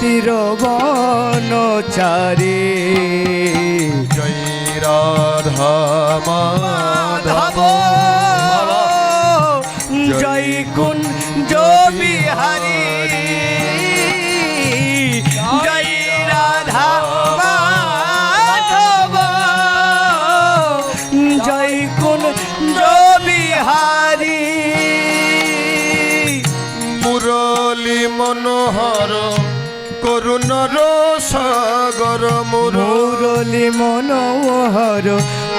তীর বনচারী। জয় রাধা মাধব জয় কুঞ্জ বিহারী জয় রাধা মাধব জয় কুঞ্জ বিহারী। মুরলী মনোহর করুণার সাগর মুরলী মনোহর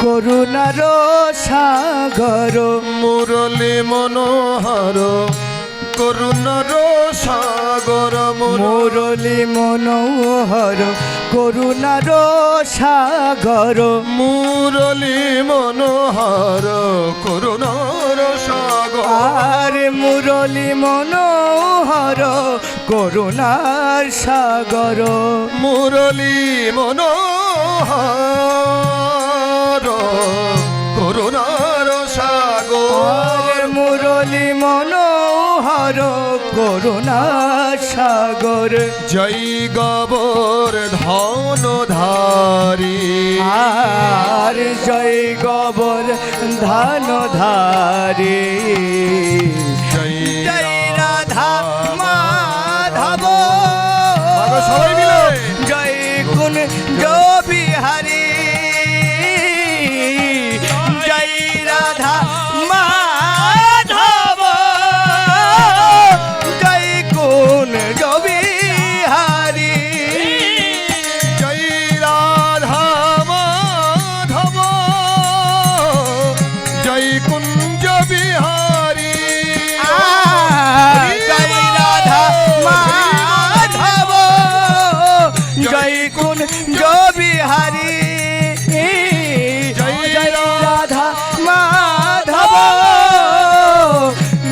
করুণার সাগর। মুরলী মনোহর করুণার সাগর মুরলী মনোহর করুণার সাগর। মুরলী মনোহর করুণার সাগর। আর মুরলী মনোহর করুণার সাগর। মুরলী মনোহর করুণার সাগর। মুরলী মনোহর করুণার সাগর। জয় গবর ধনধারী আর জয় গবর ধানধারী জয় রাধা মাধব সবাই মিলে জয় কুঞ্জ বিহারী জয় রাধা মাধব জয় কুঞ্জ বিহারী জয় রাধা মাধব জয় কুঞ্জ বিহারী। জয় রাধা মাধব জয় কুঞ্জ বিহারী জয় রাধা মাধব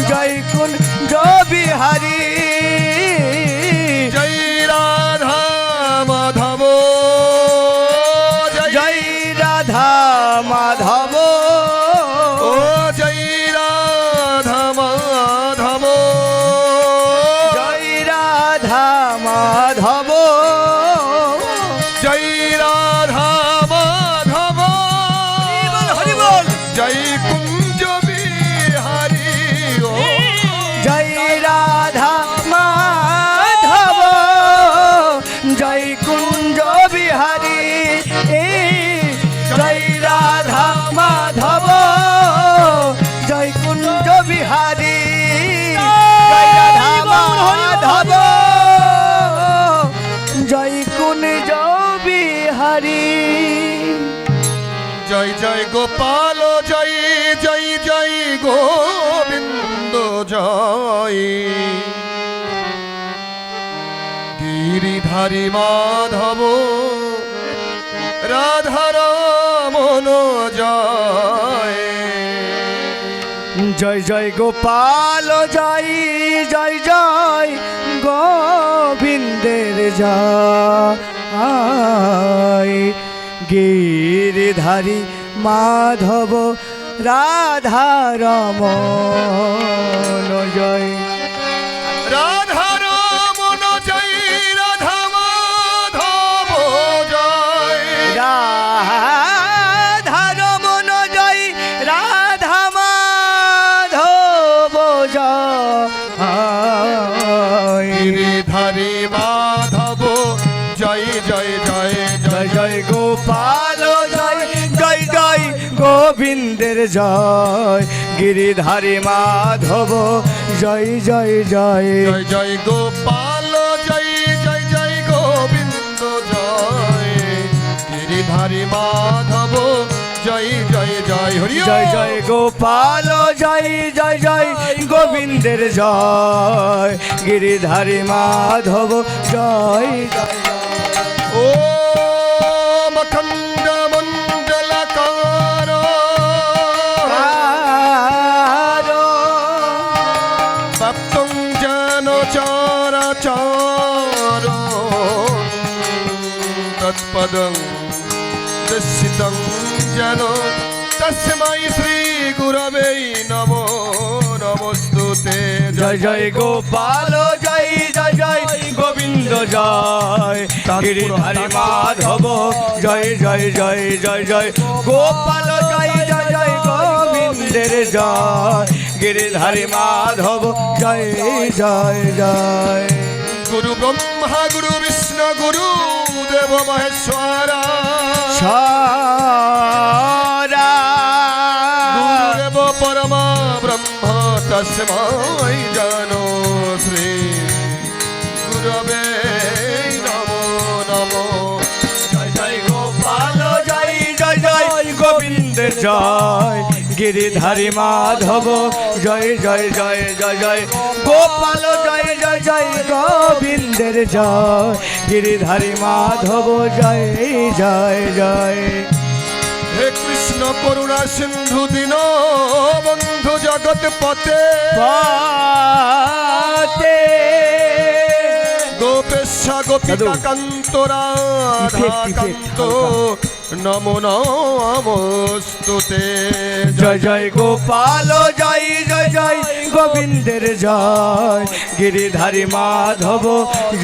জয় কুঞ্জ বিহারী জয় রাধা মাধব জয় রাধা মাধব ও জয় রাধা মাধব জয় রাধা মাধব জয় রাধা মাধব হরি বল জয় কুঞ্জ বিহারী ও জয় রাধা মাধব জয় কুঞ্জ বিহারী জয় রাধা মাধব জয় কুঞ্জ বিহারী জয় রাধা মাধব জয় কুঞ্জ বিহারী। জয় জয় গোপাল জয় জয় জয় গোবিন্দ জয় গিরিধারী মাধব রাধারমন জয়। জয় জয় গোপাল জয় জয় জয় গোবিন্দের জয় গিরিধারী মাধব রাধা রমন জয়। রাধারমন জয় রাধা মাধব জয়। রাধা রমন জয় রাধা মাধব জয় গিরিধারী মাধব জয় জয় জয় জয় জয় গোপাল জয় জয় জয় গোবিন্দের জয় গিরিধারী মাধব জয় জয় জয় জয় জয় গোপাল জয় জয় জয় গোবিন্দ জয় গিরিধারী মাধব জয় জয় জয় হরি জয় জয় গোপাল জয় জয় জয় গোবিন্দের জয় গিরিধারী মাধব জয় জয় ও মখণ্ড মণ্ডলকার তপ্তং যেন চরাচর তৎপদং দর্শিতং যেন তস্मै শ্রী গুরবে নমো নমস্তুতে। জয় জয় গোপাল জয় জয় জয় গোবিন্দ জয় গিরিধারী মাধব জয় জয় জয় জয় জয় গোপাল জয় জয় জয় গোবিন্দের জয় গিরিধারী মাধব জয় জয় জয় গুরু ব্রহ্মা গুরু বিষ্ণু গুরু দেব মহেশ্বরা সারা গুরুদেব পরমা ব্রহ্ম তস্मै জানো শ্রী গুরবে নমো নমো জয় জয় গোপাল জয় জয় জয় গোবিন্দের জয় গিরিধারী মাধব জয় জয় জয় জয় জয় গোপাল জয় জয় জয় গোবিন্দের জয় গিরিধারী মাধব জয় জয় জয় হে কৃষ্ণ করুণা সিন্ধু দীন বন্ধু জগৎ পতে পাতে গোপেশা গোপিকা কান্ত রাধা কান্ত নমো নমস্তুতে জয় জয় গোপাল জয় জয় জয় গোবিন্দের জয় গিরিধারী মাধব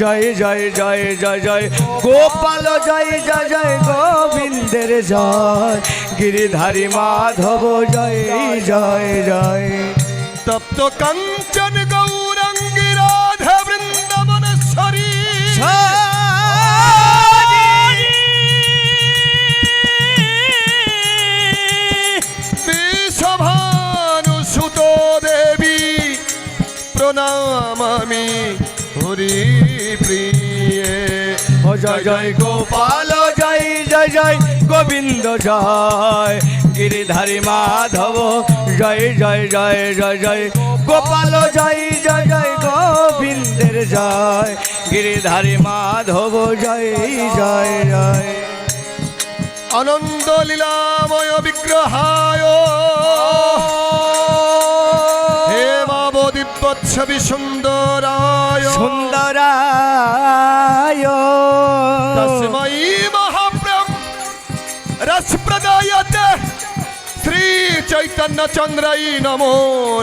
জয় জয় জয় জয় জয় গোপাল জয় জয় জয় গোবিন্দের জয় গিরিধারী মাধব জয় জয় জয় তপ্ত কাঞ্চন গৌরাঙ্গী রাধা বৃন্দাবনেশ্বরী বিশ্বভানুসুত দেবী প্রণামামি হরি প্রিয়ে ও জয় জয় গোপাল জয় জয় জয় গোবিন্দ জয় গিরিধারী মাধব জয় জয় জয় জয় জয় গোপাল জয় জয় জয় গোবিন্দের জয় গিরিধারী মাধব জয় জয় জয় আনন্দ লীলাময় বিগ্রহায় হে বাব দিব্যচ্ছবি সুন্দরায় সুন্দরায় তস্मै মহাপ্রভ রসপ্রদায়তে শ্রী চৈতন্য চন্দ্রাই নমো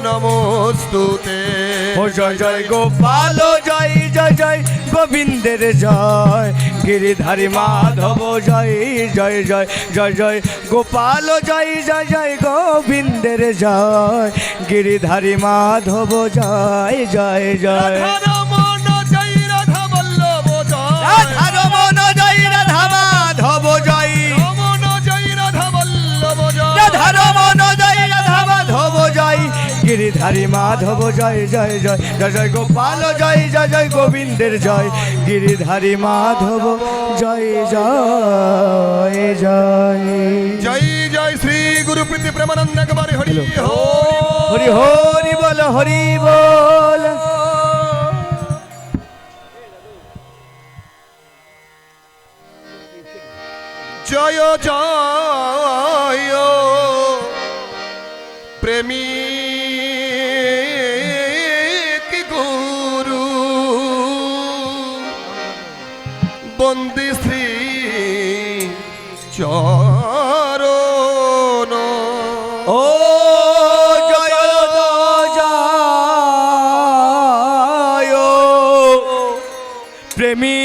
নমস্তুতে ও জয় জয় গোপাল জয় জয় জয় গোবিন্দের জয় গিরিধারী মাধব জয় জয় জয় জয় জয় গোপাল জয় জয় জয় গোবিন্দের জয় গিরিধারী মাধব জয় জয় জয় রাধারমণ জয় রাধা বল্লভ জয় রাধারমণ জয় রাধা মাধব জয় রমণ জয় রাধা বল্লভ জয় রাধারমণ জয় রাধা মাধব জয় গিরিধারী মাধব জয় জয় জয় জয় জয় গোপাল জয় জয় জয় গোবিন্দের জয় গিরিধারী মাধব জয় জয় জয় জয় জয় শ্রী গুরু প্রীতি প্রেমানন্দ একবারে হরি হরি হরি বল হরি বল জয় জয় প্রেমী গুরু বন্দি শ্রী চরণ ও জয় জয় প্রেমী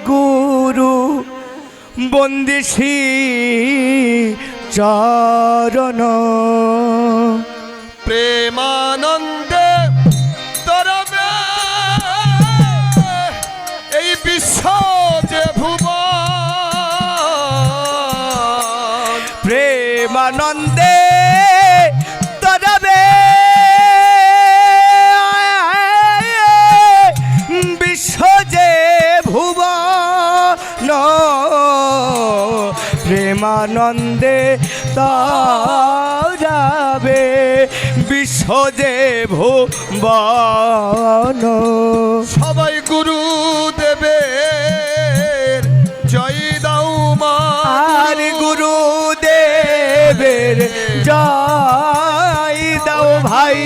গুরু বন্দিশী চরণ প্রেমানন্দে তরবে এই বিশ্ব যে ভুবন প্রেমানন্দে তরবে বিশ্ব যে ভুবন প্রেমানন্দে তরবে বিশ্ব যে ভুবন সবাই গুরু দেবের জয় দাও মা আর গুরু দেবের জয় দাও ভাই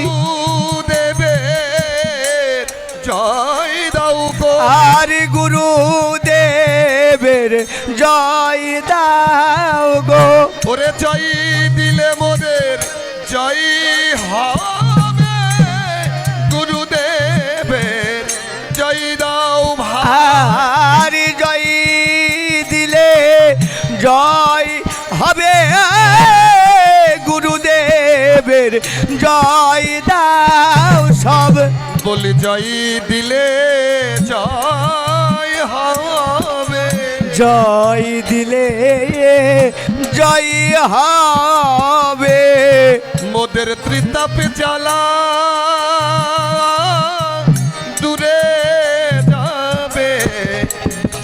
দেবের জয় দাও গো আর গুরু দেবের জয় দাও গো ওরে জয় দিলে মোদের জয় হবে গুরুদেব দেবের জয় দাও সব। বলি জয় দিলে জয় হবে, জয় দিলে জয় হবে। মোদের ত্রিতাপ জ্বালা দূরে যাবে,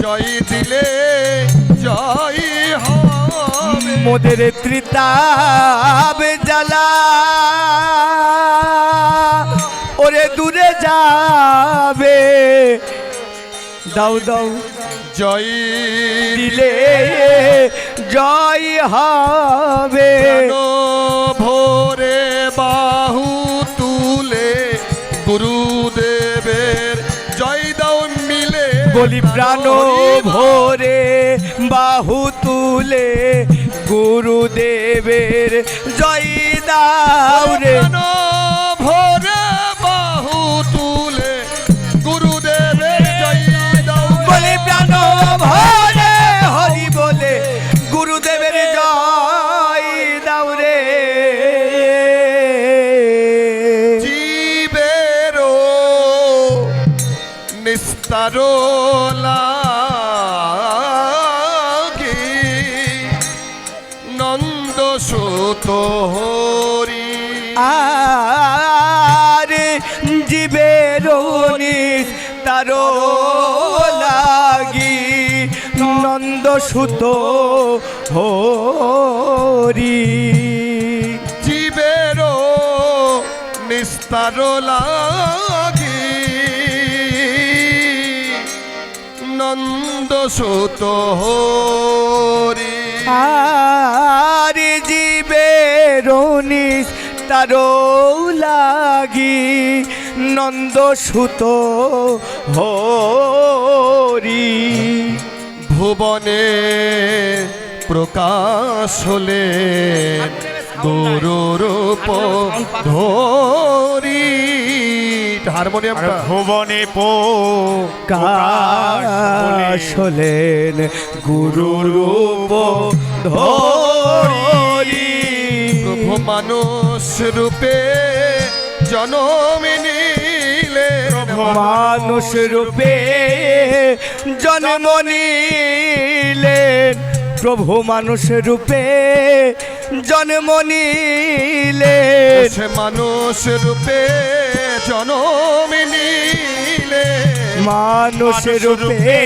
জয় দিলে জয় হবে। মোদের ত্রিতাপ জ্বালা ওরে দূরে যাবে। দাও দাও জয় দিলে জয় হবে। প্রাণ ভোরে বাহু তুলে গুরুদেবের জয় দাও মিলে। বলি প্রাণ ভোরে বাহু তুলে গুরুদেবের জয় দাও রে। প্রাণ ভোরে বাহু তুলে গুরুদেবের জয় দাও। বলি প্রাণ ভরে হরি বলে গুরুদেবের জয় দাও রে। জীবেরও নিস্তার লাগি নন্দ সুত হরি। আর জীবের তার লাগি নন্দ সুত হরি। জীবেরও নিস্তার লাগি নন্দ সুত হরি। আর জীবের তার লাগি নন্দ সুত হরি। ভুবনে প্রকাশ হলে গুরুরূপ ধরি। হারমোনিয়ামটা ভুবনে প্রকাশ হলেন গুরু রূপ ধরি। প্রভু মানুষ রূপে জনম নিলেন। মানুষ রূপে জন্ম নিলেন। প্রভু মানুষ রূপে জন্ম নিলেন। সে মানুষ রূপে জনম নিলেন। মানুষ রূপে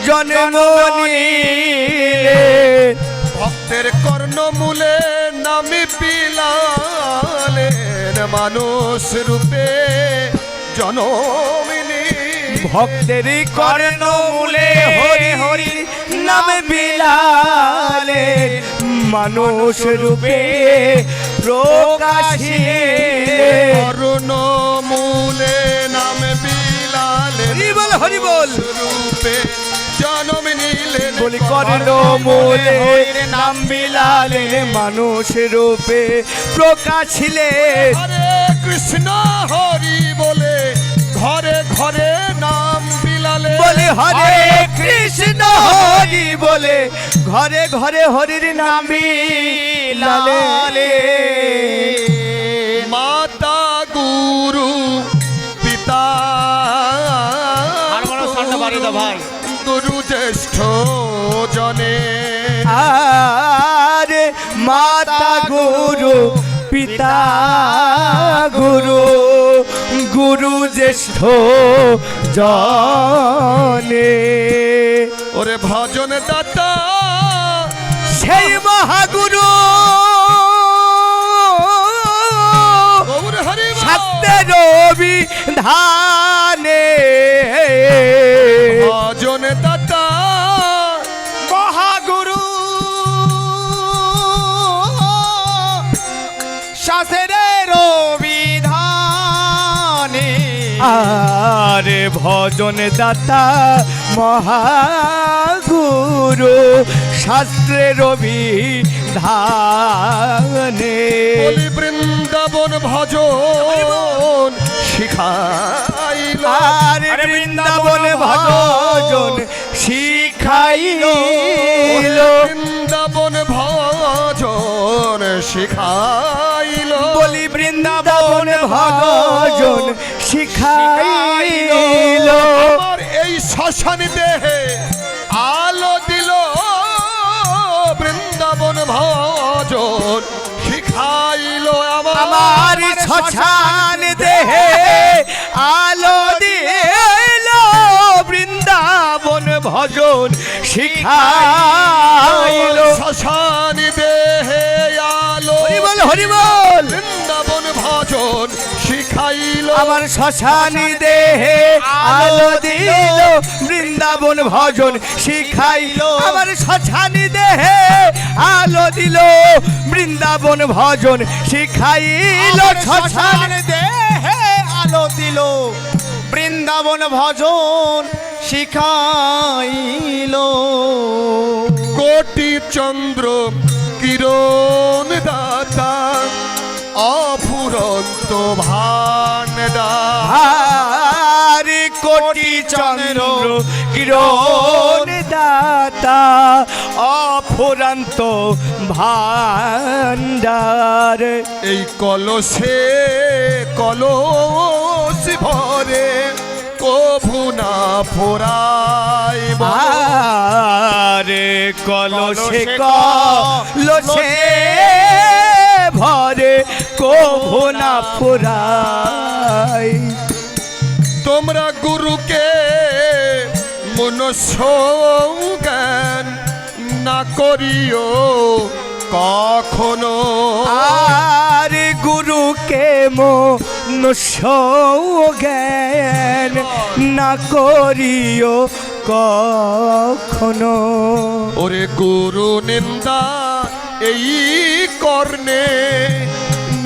জন্ম নিলেন। ভক্তের কর্ণমূলে নামি বিলালেন। মানুষ রূপে জনম নিলেন। ভক্তের কর্ণ মূলে হরি হরি নাম বিলালেন। মানুষ রূপে প্রকাশিলেন। কর্ণমূলে নাম বিলালেন। হরি বল হরি বল। রূপে জনম নিলেন। বলি কর্ণ মূলে নাম বিলালেন। মানুষ রূপে প্রকাশিলেন। হরে কৃষ্ণ হরি বলে ঘরে ঘরে নাম বিলালে। বলি হরে কৃষ্ণ হরি বলে ঘরে ঘরে হরির নাম বিলালে। মাতা গুরু পিতা ভাই গুরু জ্যেষ্ঠ জনে। আর মাতা গুরু পিতা গুরু গুরু জ্যেষ্ঠ জনে। ওরে ভজন দাতা সেই মহাগুরু গৌর হরি বল। শাস্ত্রের বিধানে। ভজন দাতা মহাগুরু শাস্ত্রের বিধানে। আরে ভজন দাতা মহাগুরু শাস্ত্রের বিধানে। বলি বৃন্দাবন ভজন শিখাইল। আরে বৃন্দাবন ভজন শিখাইল। বৃন্দাবন ভজন শিখাইল বলি বৃন্দাবন ভজন শিখাইল আমার এই শ্মশান দেহে আলো দিল বৃন্দাবন ভজন শিখাইল আমার শ্মশান দেহে আলো দিল বৃন্দাবন ভজন শিখাইল শ্মশান দেহে আলো হরিবল হরিবল বৃন্দাবন ভজন শিখাইল আমার শ্মশানি দেহে আলো দিল বৃন্দাবন ভজন শিখাইল আমার শ্মশানি দেহে আলো দিল বৃন্দাবন ভজন শিখাইল শ্মশান দেহে আলো দিল বৃন্দাবন ভজন শিখাইল কোটি চন্দ্র কিরণ দাতা অফুরন্ত ভান্ডার হারি কোটি চন্দ্র কিরণ দাতা অফুরন্ত ভান্ডার এই কলসে কলস ভরে কভু না ফোরাই আরে কলসে কলসে ভরে কভু না ফুরাই তোমরা গুরুকে মনুষ্য জ্ঞান না করিও কখনো আর গুরুকে মনুষ্য জ্ঞান না করিও কখনো ওরে গুরু নিন্দা এই কর্ণে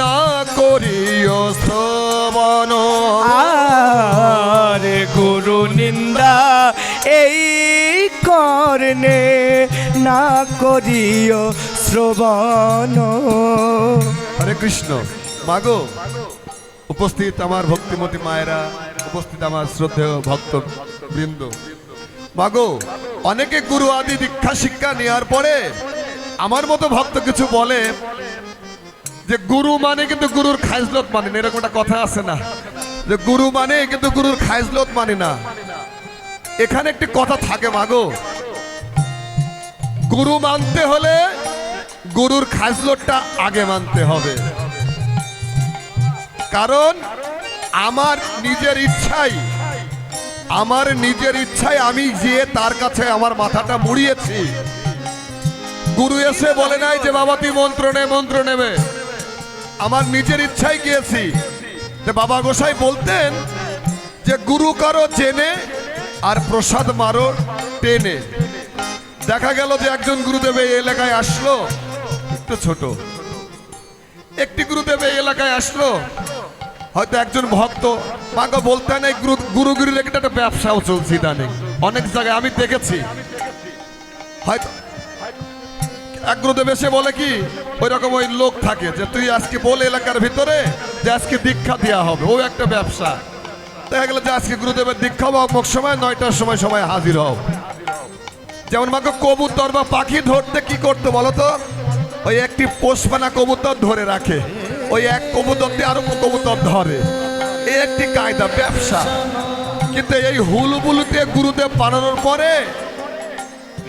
না করিও শ্রবণ আর গুরু নিন্দা এই করনে না করিও শ্রবণ হরে কৃষ্ণ মাগো উপস্থিত আমার ভক্তিমতী মায়েরা উপস্থিত আমার শ্রদ্ধেয় ভক্ত বৃন্দ মাগো অনেকে গুরু আদি দীক্ষা শিক্ষা নেওয়ার পরে আমার মতো ভক্ত কিছু বলে যে গুরু মানে কিন্তু গুরুর খাইজলত মানে না, এরকম একটা কথা আছে না যে গুরু মানে কিন্তু গুরুর খাইজলত মানে না। এখানে একটি কথা থাকে মাগো, গুরু মানতে হলে গুরুর খাইজলতটা আগে মানতে হবে। কারণ আমার নিজের ইচ্ছায় আমি গিয়ে তার কাছে আমার মাথাটা মুড়িয়েছি। গুরু এসে বলে নাই যে বাবা তুই মন্ত্র নেবে, আমার নিজের ইচ্ছায় গিয়েছি। বাবা গোসাই বলতেন যে গুরু কারো জেনে আর প্রসাদ মারো টেনে। দেখা গেল যে একজন গুরুদেব এই এলাকায় আসলো, একটু ছোট একটি গুরুদেব এই এলাকায় আসলো, হয়তো একজন ভক্ত মাকে বলতে নেই গুরুগিরির একটা ব্যবসাও চলছে ইদানিং অনেক জায়গায় আমি দেখেছি। হয়তো এক গুরুদেব এসে বলে কি ওই রকম ওই লোক থাকে যে তুই আজকে বল এলাকার ভিতরে যে আজকে দীক্ষা দেওয়া হবে, ও একটা ব্যবসা। দেখা গেল যে আজকে গুরুদেবের দীক্ষা বা অমুক সময় 9টার সময় হাজির হও। যেমন মাকে কবুতর বা পাখি ধরতে কি করতে বলো তো, ওই একটি পোষপানা কবুতর ধরে রাখে, ওই এক কবুতর দিয়ে আরো কবুতর ধরে, এই একটি কায়দা ব্যবসা। কিন্তু এই হুলুবুলুতে গুরুদেব বানানোর পরে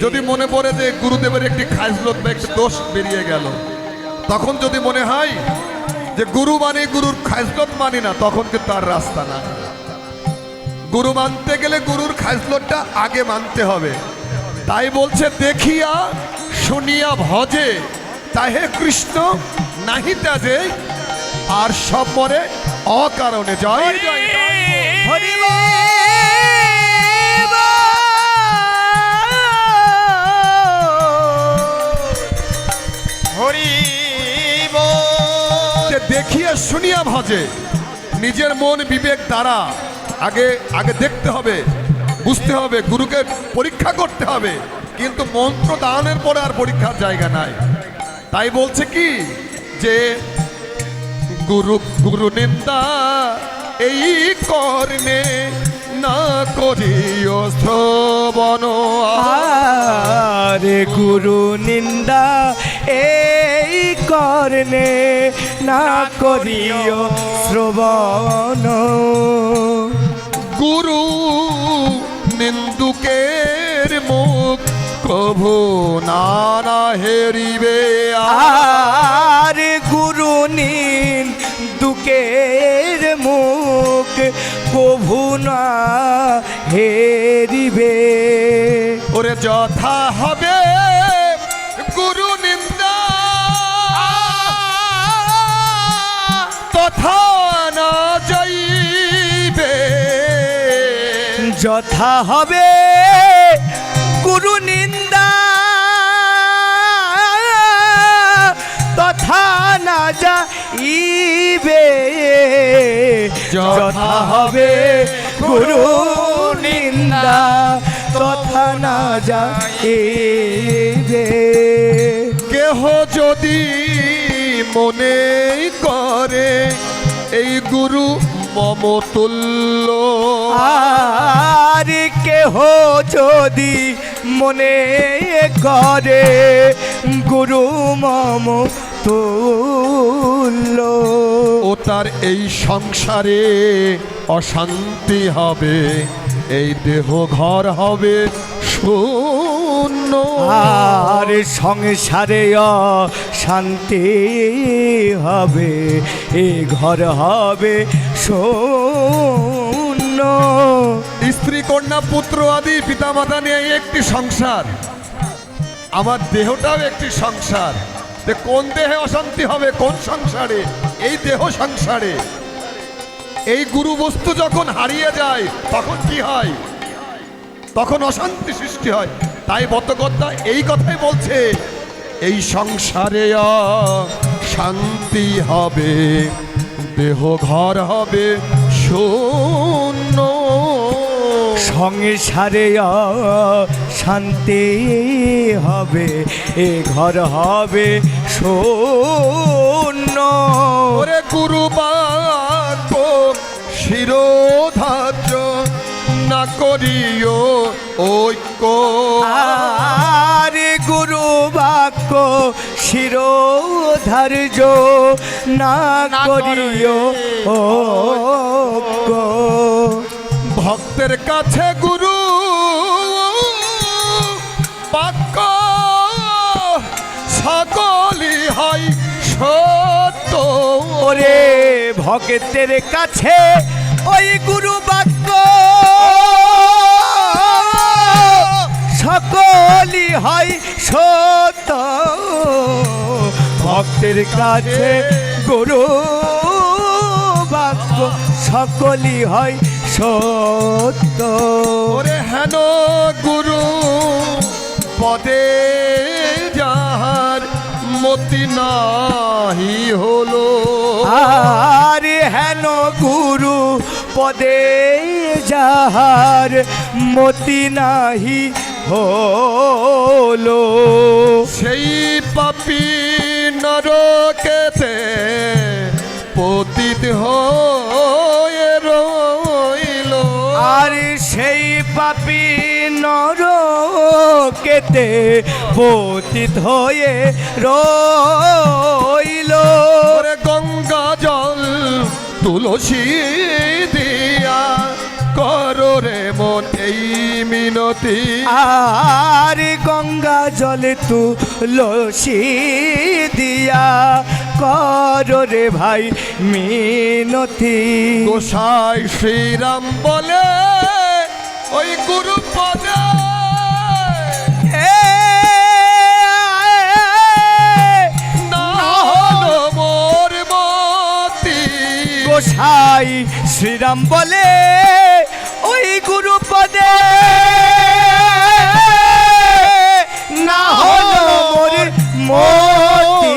যদি মনে পড়ে যে গুরুদেবের একটি খাইজলত বা একটি দোষ বেরিয়ে গেল, তখন যদি মনে হয় যে গুরু মানে গুরুর খাইজলত মানি না, তখন কিন্তু তার রাস্তা না। গুরু মানতে গেলে গুরুর খাইজলতটা আগে মানতে হবে। তাই বলছে দেখিয়া শুনিয়া ভজে তাহে কৃষ্ণ নাহি ত্যাজে, আর সব মরে অকারণে। জয় জয় দেখিয়া শুনিয়া ভজে, নিজের মন বিবেক দ্বারা আগে দেখতে হবে, বুঝতে হবে, গুরুকে পরীক্ষা করতে হবে। কিন্তু মন্ত্র দানের পরে আর পরীক্ষার জায়গা নাই। তাই বলছে কি যে গুরু নিন্দা এই কর্ণে না করিও শ্রবণ। আরে গুরু নিন্দা এই কর্ণে না করিও শ্রবণ। গুরু নিন্দুকের মুখ কভু না হেরিবে। আর গুরু নিন্দুকের মুখ কভু না হেরিবে। ওরে যথা হবে গুরু নিন্দা তথা না যাইবে। যথা হবে গুরু নিন্দা তথা না যাইবে। যথা হবে গুরু নিন্দা তথা না যাইবে। কেহ যদি মনে করে এই গুরু মমতুল্য। আর কেহ যদি মনে করে গুরু মম তুল্য। ও তার এই সংসারে অশান্তি হবে, এই দেহ ঘর হবে শূন্য। আর সংসারে শান্তি হবে, এ ঘর হবে শূন্য। স্ত্রী কন্যা পুত্র আদি পিতামাতা নিয়ে একটি সংসার, আমার দেহটাও একটি সংসার। কোন দেহে অশান্তি হবে? কোন সংসারে? এই দেহ সংসারে। এই গুরু বস্তু যখন হারিয়ে যায় তখন কি হয়? তখন অশান্তি সৃষ্টি হয়। তাই বতকর্তা এই কথাই বলছে, এই সংসারে শান্তি হবে, দেহ ঘর হবে শূন্য। সংসারে শান্তি হবে, এ ঘর হবে শূন্য। ওরে গুরু বাক্য শিরোধার্য না করিও ঐক্য। আর গুরু বাক্য শিরোধার্য না করিও ঐক্য। ভক্তের কাছে গুরু বাক্য সকলই হয় সত্য। ওরে ভক্তের কাছে ওই গুরু বাক্য সকলই হয় সত্য। ভক্তের কাছে গুরু বাক্য সকলই হয় সত্য। ওরে হেন গুরু পদে যাহার মতি নাহি হলো। আর হেন গুরু পদে যাহার মতি নাহি হলো, সেই পাপী নরকেতে পতিত হয়ে রইল। আর সেই পাপী নরকেতে পতিত হয়ে রইল। ওরে গঙ্গা জল তুলসী দিয়া করো রে মন এই মিনতি। আর গঙ্গা জলে তুলসী দিয়া করো রে ভাই মিনতি। গোসাই শ্রীরাম বলে ওই গুরু পদে না হলো মোর মতি। গোসাই শ্রীরাম বলে ওই গুরু পদে না হলো মোর মতি।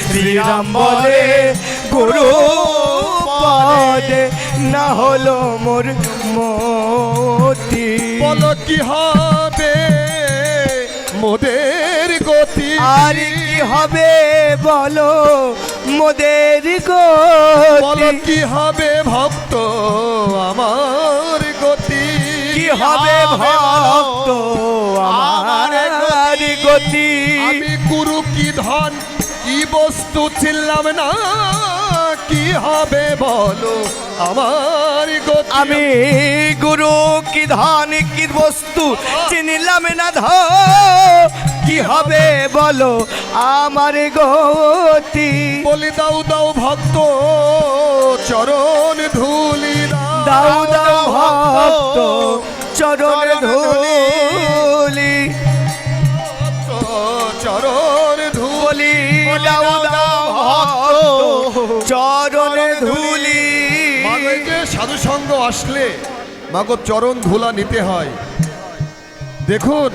শ্রীরাম বলে গুরু পদে না হলো মোর মতি। বল কি হবে মোদের গতি? আর কি হবে বলো মোদের বল গতি? কি হবে ভক্ত আমার গতি? কি হবে ভক্ত আমার গতি? আমি কিন্তু চিনলাম না কি হবে বলো আমার গতি। আমি গুরু কি ধন কি বস্তু চিনিলাম না কি হবে বলো আমার গতি। বলি দাও দাও ভক্ত চরণ ধুলি দাও দাও ভক্ত চরণ ধুলি, চরণ ধুলি বলি দাও দাও ভক্ত চরণ ধুলি। মাগো এই যে সাধু সঙ্গ আসলে মাগো চরণ ধুলা নিতে হয়। দেখুন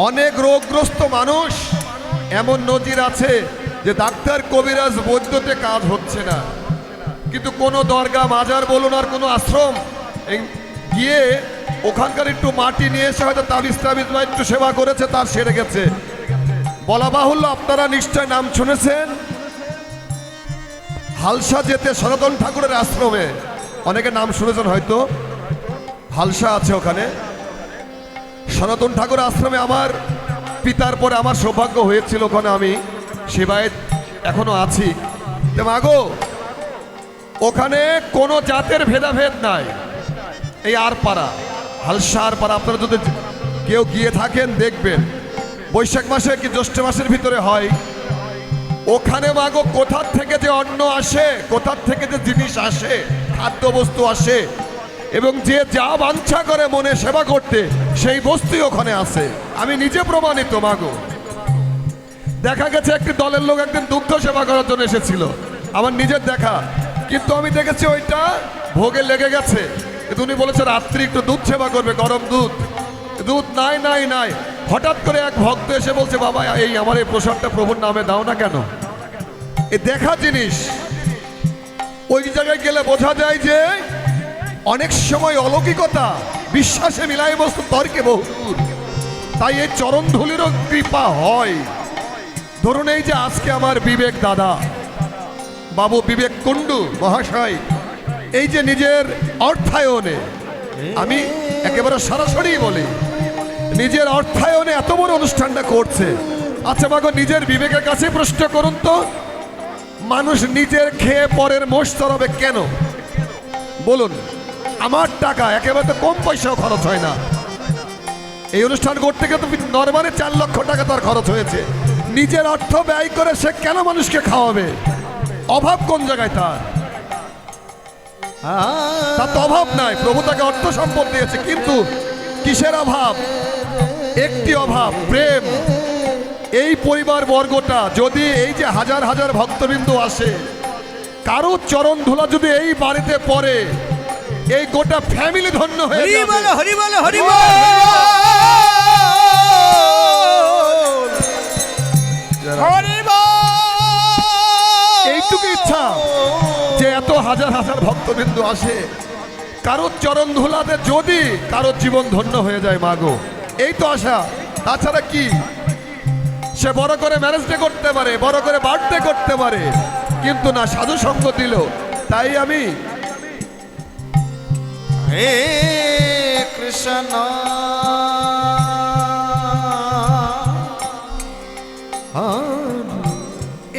অনেক রোগগ্রস্ত মানুষ, এমন নজির আছে যে ডাক্তার কবিরাজ বৈদ্যতে কাজ হচ্ছে না, কিন্তু কোনো দরগা মাজার বলুন আর কোনো আশ্রম গিয়ে ওখানকার একটু মাটি নিয়ে এসে হয়তো তাবিজ তাবিজ বা একটু সেবা করেছে, তার সেরে গেছে। বলা বাহুল্য আপনারা নিশ্চয় নাম শুনেছেন হালসা যেতে সনাতন ঠাকুরের আশ্রমে, অনেকে নাম শুনেছেন হয়তো, হালসা আছে ওখানে সনাতন ঠাকুর আশ্রমে। আমার পিতার পরে আমার সৌভাগ্য হয়েছিল, ওখানে আমি সেবায় এখনো আছি। তো মাগো ওখানে কোনো জাতের ভেদাভেদ নাই। এই আর পাড়া হালসা আর পাড়া আপনারা যদি কেউ গিয়ে থাকেন দেখবেন, বৈশাখ মাসে কি জ্যৈষ্ঠ মাসের ভিতরে হয়। ওখানে মাগো কোথার থেকে যে অন্ন আসে, কোথার থেকে যে জিনিস আসে, খাদ্যবস্তু আসে, এবং যে যা বাঞ্ছা করে মনে সেবা করতে সেই বস্তুই ওখানে আছে। আমি নিজে প্রমাণিত মাগো। দেখা গেছে একটি দলের লোক একদিন দুগ্ধ সেবা করার জন্য এসেছিল, আমার নিজের দেখা, কিন্তু আমি দেখেছি ওইটা ভোগে লেগে গেছে। কিন্তু উনি বলেছে রাত্রি একটু দুধ সেবা করবে, গরম দুধ, দুধ নাই নাই নাই। হঠাৎ করে এক ভক্ত এসে বলছে বাবা এই আমার এই প্রসাদটা প্রভুর নামে দাও না কেন। এ দেখা জিনিস, ওই জায়গায় গেলে বোঝা যায় যে অনেক সময় অলৌকিকতা বিশ্বাসে মিলাই বস্তু তর্কে বহুদূর। তাই এই চরণ ধুলিরও কৃপা হয়। ধরুন এই যে আজকে আমার বিবেক দাদা বাবু বিবেক কুণ্ডু মহাশয় এই যে নিজের অর্থায়নে, আমি একেবারে সরাসরি বলি, নিজের অর্থায়নে এত বড় অনুষ্ঠানটা করছে। আচ্ছা মাগো নিজের বিবেকের কাছে প্রশ্ন করুন তো, মানুষ নিজের খেয়ে পরের মোষ চড়াবে কেন বলুন? আমার টাকা একেবারে তো কম পয়সাও খরচ হয় না। এই অনুষ্ঠান করতে গিয়ে তো নরমালি 4 লক্ষ টাকা তার খরচ হয়েছে। নিজের অর্থ ব্যয় করে সে কেন মানুষকে খাওয়াবে? অভাব কোন জায়গায় তার? তার তো অভাব নাই, প্রভু তাকে অর্থ সম্পদ দিয়েছে, কিন্তু কিসের অভাব? একটি অভাব, প্রেম। এই পরিবার বর্গটা যদি এই যে হাজার হাজার ভক্তবৃন্দ আসে, কারো চরণ ধুলা যদি এই বাড়িতে পড়ে, এই গোটা ফ্যামিলি ধন্য হয়ে হরি যাবে। বল হরি বল হরি বল। হরি বল। এইটুকু ইচ্ছা যে এত হাজার হাজার ভক্তবৃন্দ আসে, কারো চরণ ধুলাতে যদি কারো জীবন ধন্য হয়ে যায় মাগো, এই তো আশা। তাছাড়া কি? সে বড় করে ম্যারেজ ডে করতে পারে, বড় করে বার্থডে করতে পারে, কিন্তু না সাধু সঙ্গ দিল। তাই আমি হে কৃষ্ণ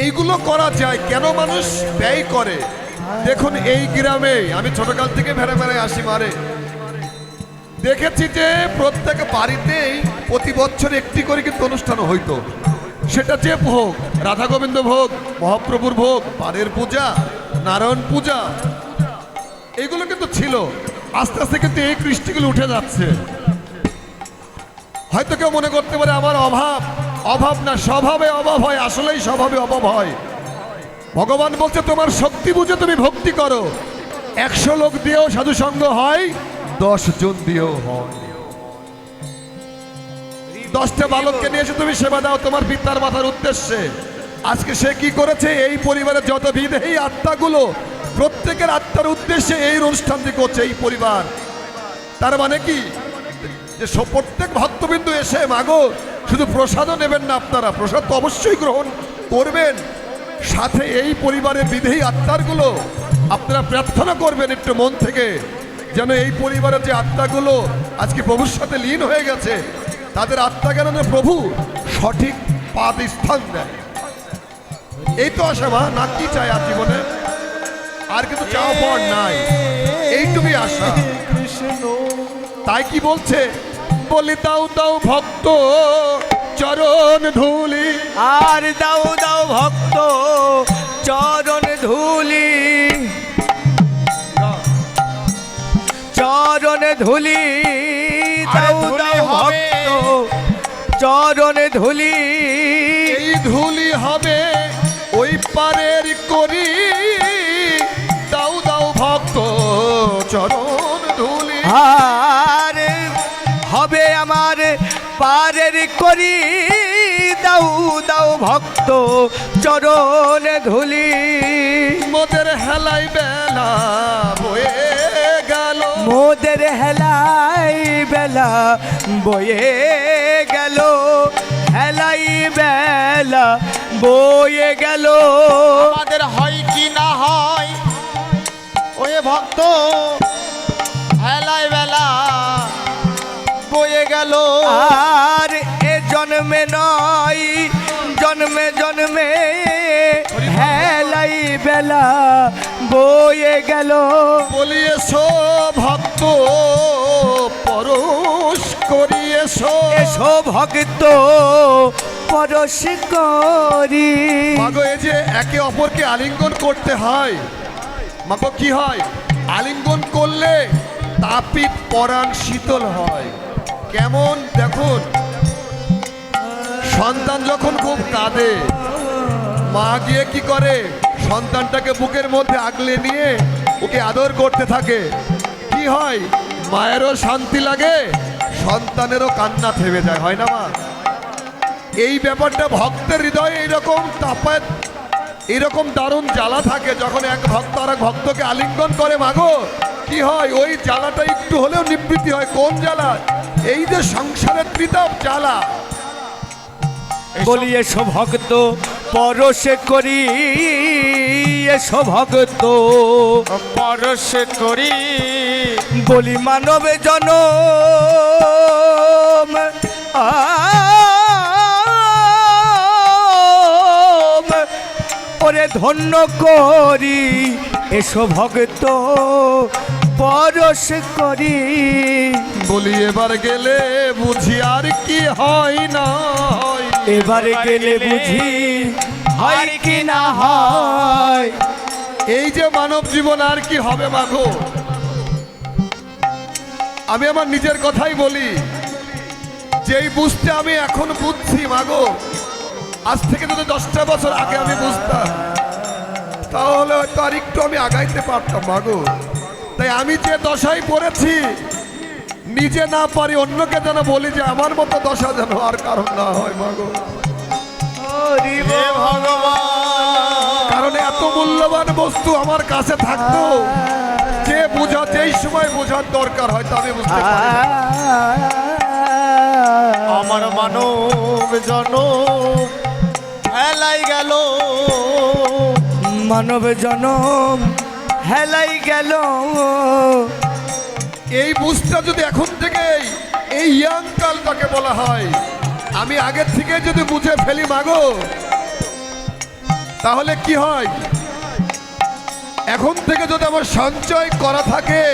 এইগুলো করা যায় কেন, মানুষ ব্যয় করে। দেখুন এই গ্রামে আমি ছোটকাল থেকে ভেড়া ভেড়ায় আসি মারে, দেখেছি যে প্রত্যেক বাড়িতেই প্রতি বছর একটি করে কিন্তু অনুষ্ঠান হইতো। সেটা যে ভোগ, রাধা গোবিন্দ ভোগ, মহাপ্রভুর ভোগ, পারের পূজা, নারায়ণ পূজা, এগুলো কিন্তু ছিল। আস্তে আস্তে কিন্তু এই কৃষ্টিগুলো উঠে যাচ্ছে। হয়তো কেউ মনে করতে পারে আমার অভাব, অভাব না, স্বভাবে অভাব হয়, আসলেই স্বভাবে অভাব হয়। ভগবান বলছে তোমার শক্তি বুঝে তুমি ভক্তি করো। 100 লোক দিয়েও সাধু সঙ্গ হয়, 10 জন দিয়েও হয়। 10টা বালককে নিয়ে এসে তুমি সেবা দাও তোমার পিতার মাথার উদ্দেশ্যে। আজকে সে কি করেছে? এই পরিবারের যত বিদেহী আত্মাগুলো, প্রত্যেকের আত্মার উদ্দেশ্যে এই অনুষ্ঠানটি করছে এই পরিবার। তার মানে কি যে প্রত্যেক ভক্তবিন্দু এসে মাগো শুধু প্রসাদও নেবেন না, আপনারা প্রসাদ তো অবশ্যই গ্রহণ করবেন, সাথে এই পরিবারের বিদেহী আত্মারগুলো আপনারা প্রার্থনা করবেন একটু মন থেকে, যেন এই পরিবারের যে আত্মাগুলো আজকে প্রভুর সাথে লীন হয়ে গেছে, তাদের আত্মা যেন প্রভু সঠিক পাদ স্থান দেয়। এই তো আশা মা, না কি চাই আর জীবনে? আর কিছু চাওয়া পাওয়ার নাই, এইটুকুই আশা। কৃষ্ণ তাই কি বলছে, বলি দাও দাও ভক্ত চরণ ধুলি। আর দাও দাও ভক্ত চরণ ধুলি, চরণ ধুলি দাও ধুলি দাও হবে। ভক্ত চরণ ধুলি। এই ধুলি হবে ওই পারের করি, দাও দাও ভক্ত চরণ ধুলি। আর হবে আমার পারের করি, দাও দাও ভক্ত চরণ ধুলি। মোদের হেলাই বেলা বয়ে গেল, মোদের হেলাই বেলা বয়ে গেল, হেলাই বেলা বয়ে গেল। আমাদের হয় কি না হয় ওই ভক্ত হেলাই বেলা বয়ে গেল। আর এ জন্মে নয় জন্মে জন্মে হেলাই বেলা বয়ে গেল। বলি এসো ভক্ত পরশ করি এসো। এসো ভক্ত পরশ করি। মাগো এই যে একে অপরকে আলিঙ্গন করতে হয়, মাগো কি হয়, আলিঙ্গন করলে তাপিত পরাণ শীতল হয়। কেমন দেখুন, সন্তান যখন খুব কাঁদে, মা গিয়ে কি করে, সন্তানটাকে বুকের মধ্যে আগলে নিয়ে ওকে আদর করতে থাকে। কি হয়, মায়েরও শান্তি লাগে, সন্তানেরও কান্না থেমে যায়, হয় না মা? এই ব্যাপারটা ভক্তের হৃদয়ে এইরকম তাপায়, এইরকম দারুণ জ্বালা থাকে। যখন এক ভক্ত আর এক ভক্তকে আলিঙ্গন করে, মাগো কি হয়, ওই জ্বালাটা একটু হলেও নিবৃত্তি হয়। কোন জ্বালা? এই যে সংসারের ত্রিতাপ জ্বালা। বলি এসো ভক্ত পরশ করি, এসো ভক্ত পরশ করি। বলি মানব জনম ওরে ধন্য করি, এসো ভক্ত পরশ করি। বলি এবার গেলে বুঝি আর কি হয় না হয়। এবারে গেলে বুঝি হয় কি না হয়। এই যে মানব জীবন আর কি হবে মাগো। আমি আমার নিজের কথাই বলি, যেই বুঝতে আমি এখন বুঝছি মাগো, আজ থেকে যদি 10টা বছর আগে আমি বুঝতাম, তাহলে হয়তো আর একটু আমি আগাইতে পারতাম মাগো। তাই আমি যে দশায় পড়েছি, নিজে না পারি অন্যকে যেন বলি যে আমার মতো দশা যেন আর কারণ না হয় মাগো। হরি হে বল। ভগবান, কারণ এত মূল্যবান বস্তু আমার কাছে থাকতো, যে বোঝা যেই সময় বোঝার দরকার হয়তো আমি বুঝতে পারি না। আমার মানব জনম হেলাই গেল। মানব জনম হেলাই গেল। এই বুঝটা যদি এখন থেকেই, এই ইয়াং কাল তাকে বলা হয়, আমি আগের থেকে যদি বুঝে ফেলি মাগো, তাহলে কি হয়, এখন থেকে যদি আমার সঞ্চয় করা থাকে,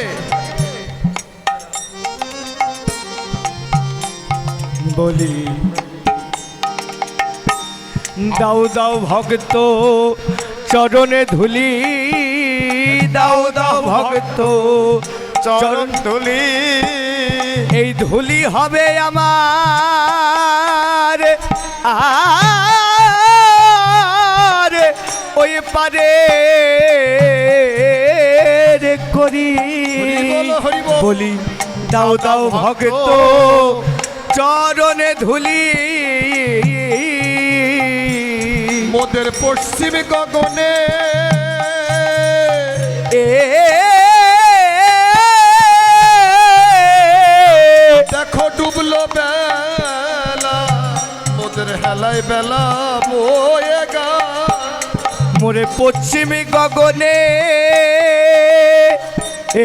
বলি দাও দাও ভক্ত চরণে ধুলি, দাও দাও ভক্ত চরণ তুলি। এই ধুলি হবে আমার আর ওই পারে করি। হরি বল। বলি দাও দাও ভক্ত চরণে ধুলি। মোদের পশ্চিম গগনে এ দেখো ডুবলো বেলা, মোদের হেলায় বেলা বয়ে গা। মোরে পশ্চিমী গগনে এ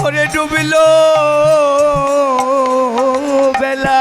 ওরে ডুবিল বেলা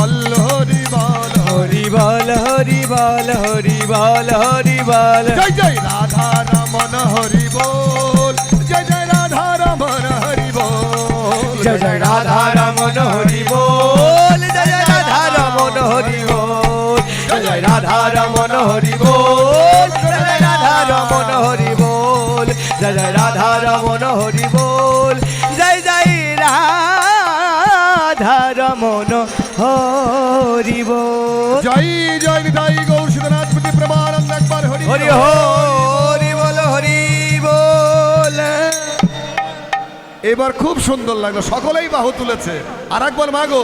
বল হরি বল হরি বল জয় জয় রাধা রমন হরি বল, জয় জয় রাধা রমন হরি বল, জয় জয় রাধা রমন হরি বল, জয় জয় রাধা রমন হরি বল, জয় জয় রাধা রমন হরি বল, জয় জয় রাধা রমন হরি বল, জয় জয় রাধা রমন হরি বল, জয় জয় রাধা রমন হরি বল। জয় জয় নিতাই গৌর সুধনাথপতি প্রেমানন্দ একবার হরি হরি হরি বল হরি বল। এবার খুব সুন্দর লাগলো, সকলেই বাহু তুলেছে। আর একবার মাগো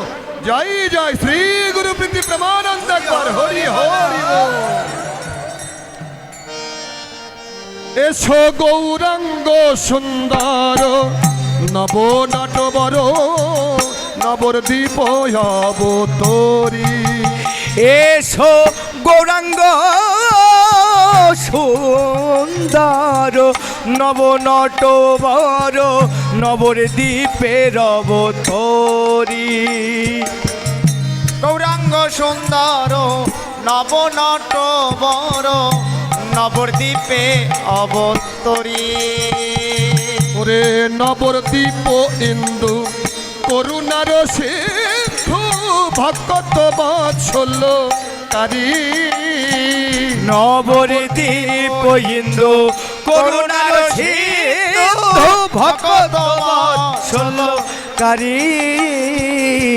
জয় জয় শ্রী গুরু প্রীতি প্রেমানন্দ একবার হরি হরি বল। এসো গৌরাঙ্গ সুন্দর নব নটবর নবদ্বীপ অবতরী, এসো গৌরাঙ্গ সুন্দর নব নটবর নবর দ্বীপের অবতরী। গৌরাঙ্গ সুন্দর নবনট বড় নবদ্বীপে অবতরী। ওরে নবদ্বীপ ইন্দু করুণার সিন্ধু ভক্ত বাৎসল্য কারী, নবর দ্বীপ ইন্দু করুণার সিন্ধু ভক্ত বাৎসল্যকারী।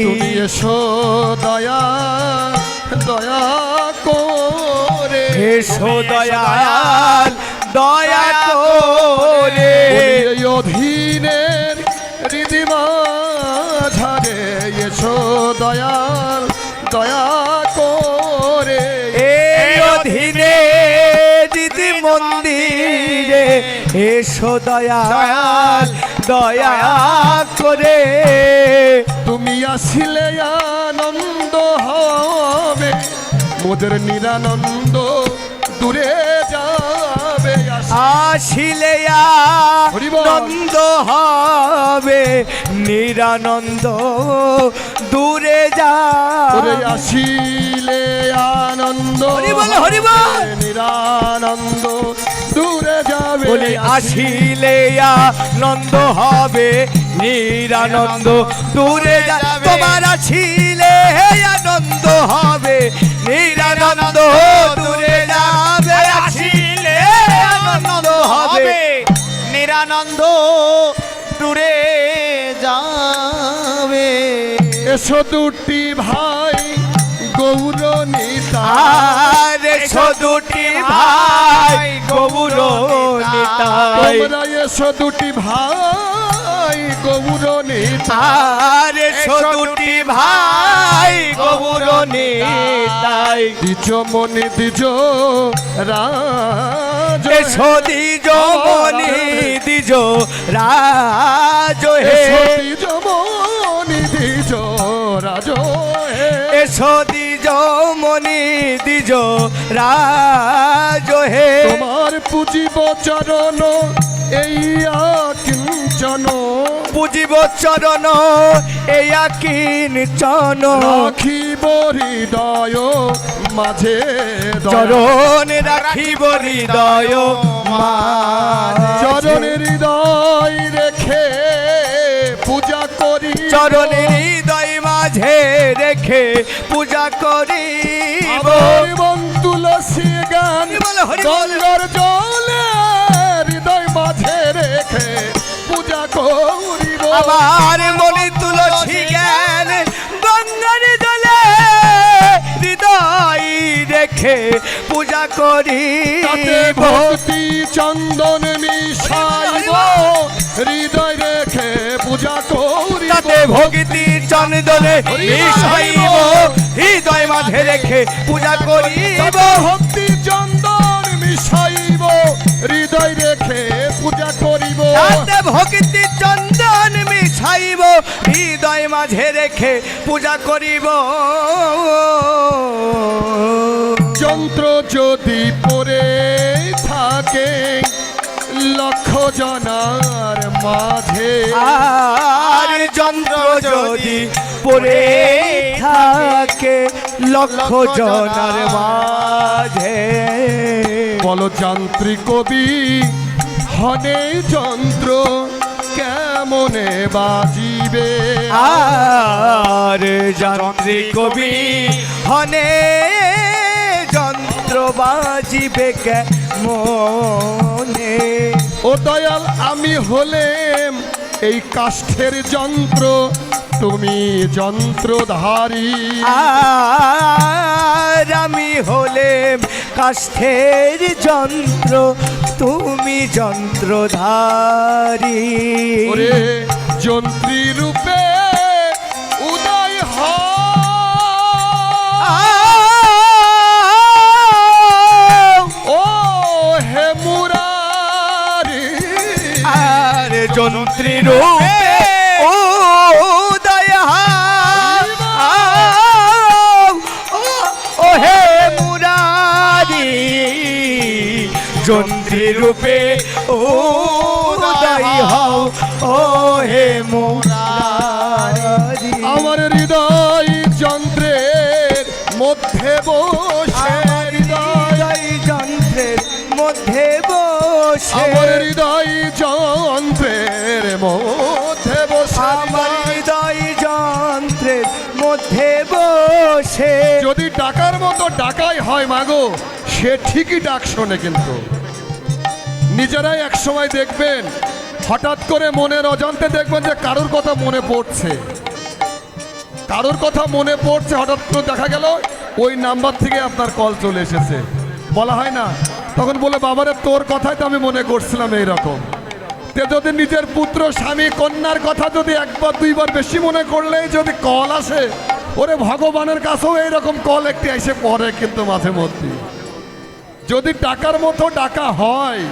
তুমি এসো দয়া দয়া করে, এসো দয়াল দয়া করে, এই অধীনের হৃদিমা ঝারে এসো দয়াল দয়া করে, এই অধীনে দিদি মন্দিরে এসো দয়াল দয়া করে। তুমি আসিলে আনন্দ হবে মোদের নিরানন্দ দূরে যাবে, আসিলে হরি বল। আনন্দ হবে নিরানন্দ দূরে ওরে যাবে। আসিলে আনন্দ হরি বল, হরি বল। নিরানন্দ দূরে যাবে, বলি আসিলে আনন্দ হবে নিরানন্দ দূরে যাবে। তোমার আসিলে আনন্দ হবে নিরানন্দ দূরে যাবে। আসিলে আনন্দ হবে নিরানন্দ দূরে যাবে। এসো দুটি ভাই গৌর নিতা, আর এসো দুটি ভাই গৌর নিতাই। তোমরা এসো দুটি ভাই গৌর নিতা, আর এসো দুটি ভাই গৌর নিতাই। দ্বিজ মনি দ্বিজ রাজ, এসো দ্বিজ মনি দ্বিজ রাজ হে, এসো দ্বিজ মনি দ্বিজ রাজ হে, এসো দ্বিজ মনি দ্বিজ রাজ হে। তোমার পুজিব চরণ এই কিঞ্চন, পুজিব চরণ এয়া কিঞ্চন, রাখিব হৃদয় মাঝে দয়া, চরণ রাখিব হৃদয় মাঝে। চরণ হৃদয় রেখে পূজা করি, চরণ হৃদয় মাঝে রেখে পূজা করিব। আমার মন তুলসী গান হরি বল, হরি বল। গঙ্গার জলে হৃদয় মাঝে রেখে পূজা করিব, আমার মনে তুলসী জ্ঞান গঙ্গার জলে হৃদয় রেখে পূজা তাতে করিব। ভক্তি চন্দন মিশাইব, হৃদয় রেখে পূজা করিব, তাতে ভক্তি চন্দনে মিশাইব, হৃদয় মাঝে রেখে পূজা করিব। তাতে ভক্তি চন্দন মিশাইব, হৃদয় রেখে পূজা করিব, তাতে ভক্তি চন্দন মিশাইব, হৃদয় মাঝে রেখে পূজা করিব। যন্ত্র যদি পড়ে থাকে লক্ষ জনার মাঝে, আর যন্ত্র যদি পড়ে থাকে লক্ষ জনার মাঝে। বল যান্ত্রিক কবি হনে যন্ত্র কেমনে বাজিবে। আর যান্ত্রিক কবি হনে যন্ত্র বাজিবে কেমনে। ও দয়াল আমি হলেম এই কাষ্ঠের যন্ত্র, তুমি যন্ত্রধারী। আর আমি হলেম কাষ্ঠের যন্ত্র, তুমি যন্ত্রধারী। ওরে যন্ত্রী রূপে উদয় ও হে মুরারি। আর যন্ত্রী রূপে উদয় ও হে মুরারি। যন্ত্রী রূপে উদয় হও ও হে মুরারি। আমার হৃদয় যন্ত্রের মধ্যে বসে, হৃদয় যন্ত্রের মধ্যে বসে। আমার হৃদয় যন্ত্রের মধ্যে বসে, আমার হৃদয় যন্ত্রের মধ্যে বসে। যদি ডাকার মতো ডাকাই হয় মাগো, সে ঠিকই ডাক শোনে। কিন্তু নিজেরাই এক সময় দেখবেন হঠাৎ করে মনের অজান্তে দেখবেন যে কারোর কথা মনে পড়ছে, কারোর কথা মনে পড়ছে, হঠাৎ করে দেখা গেল ওই নাম্বার থেকে আপনার কল চলে এসেছে। বলা হয় না, তখন বলে বাবারে তোর কথাই তো আমি মনে করছিলাম। এইরকম তে যদি নিজের পুত্র স্বামী কন্যার কথা যদি একবার দুইবার বেশি মনে করলেই যদি কল আসে, ওরে ভগবানের কাছেও এইরকম কল একটি এসে পড়ে। কিন্তু মাঝে মধ্যে যদি ডাকার মতো ডাকা হয়,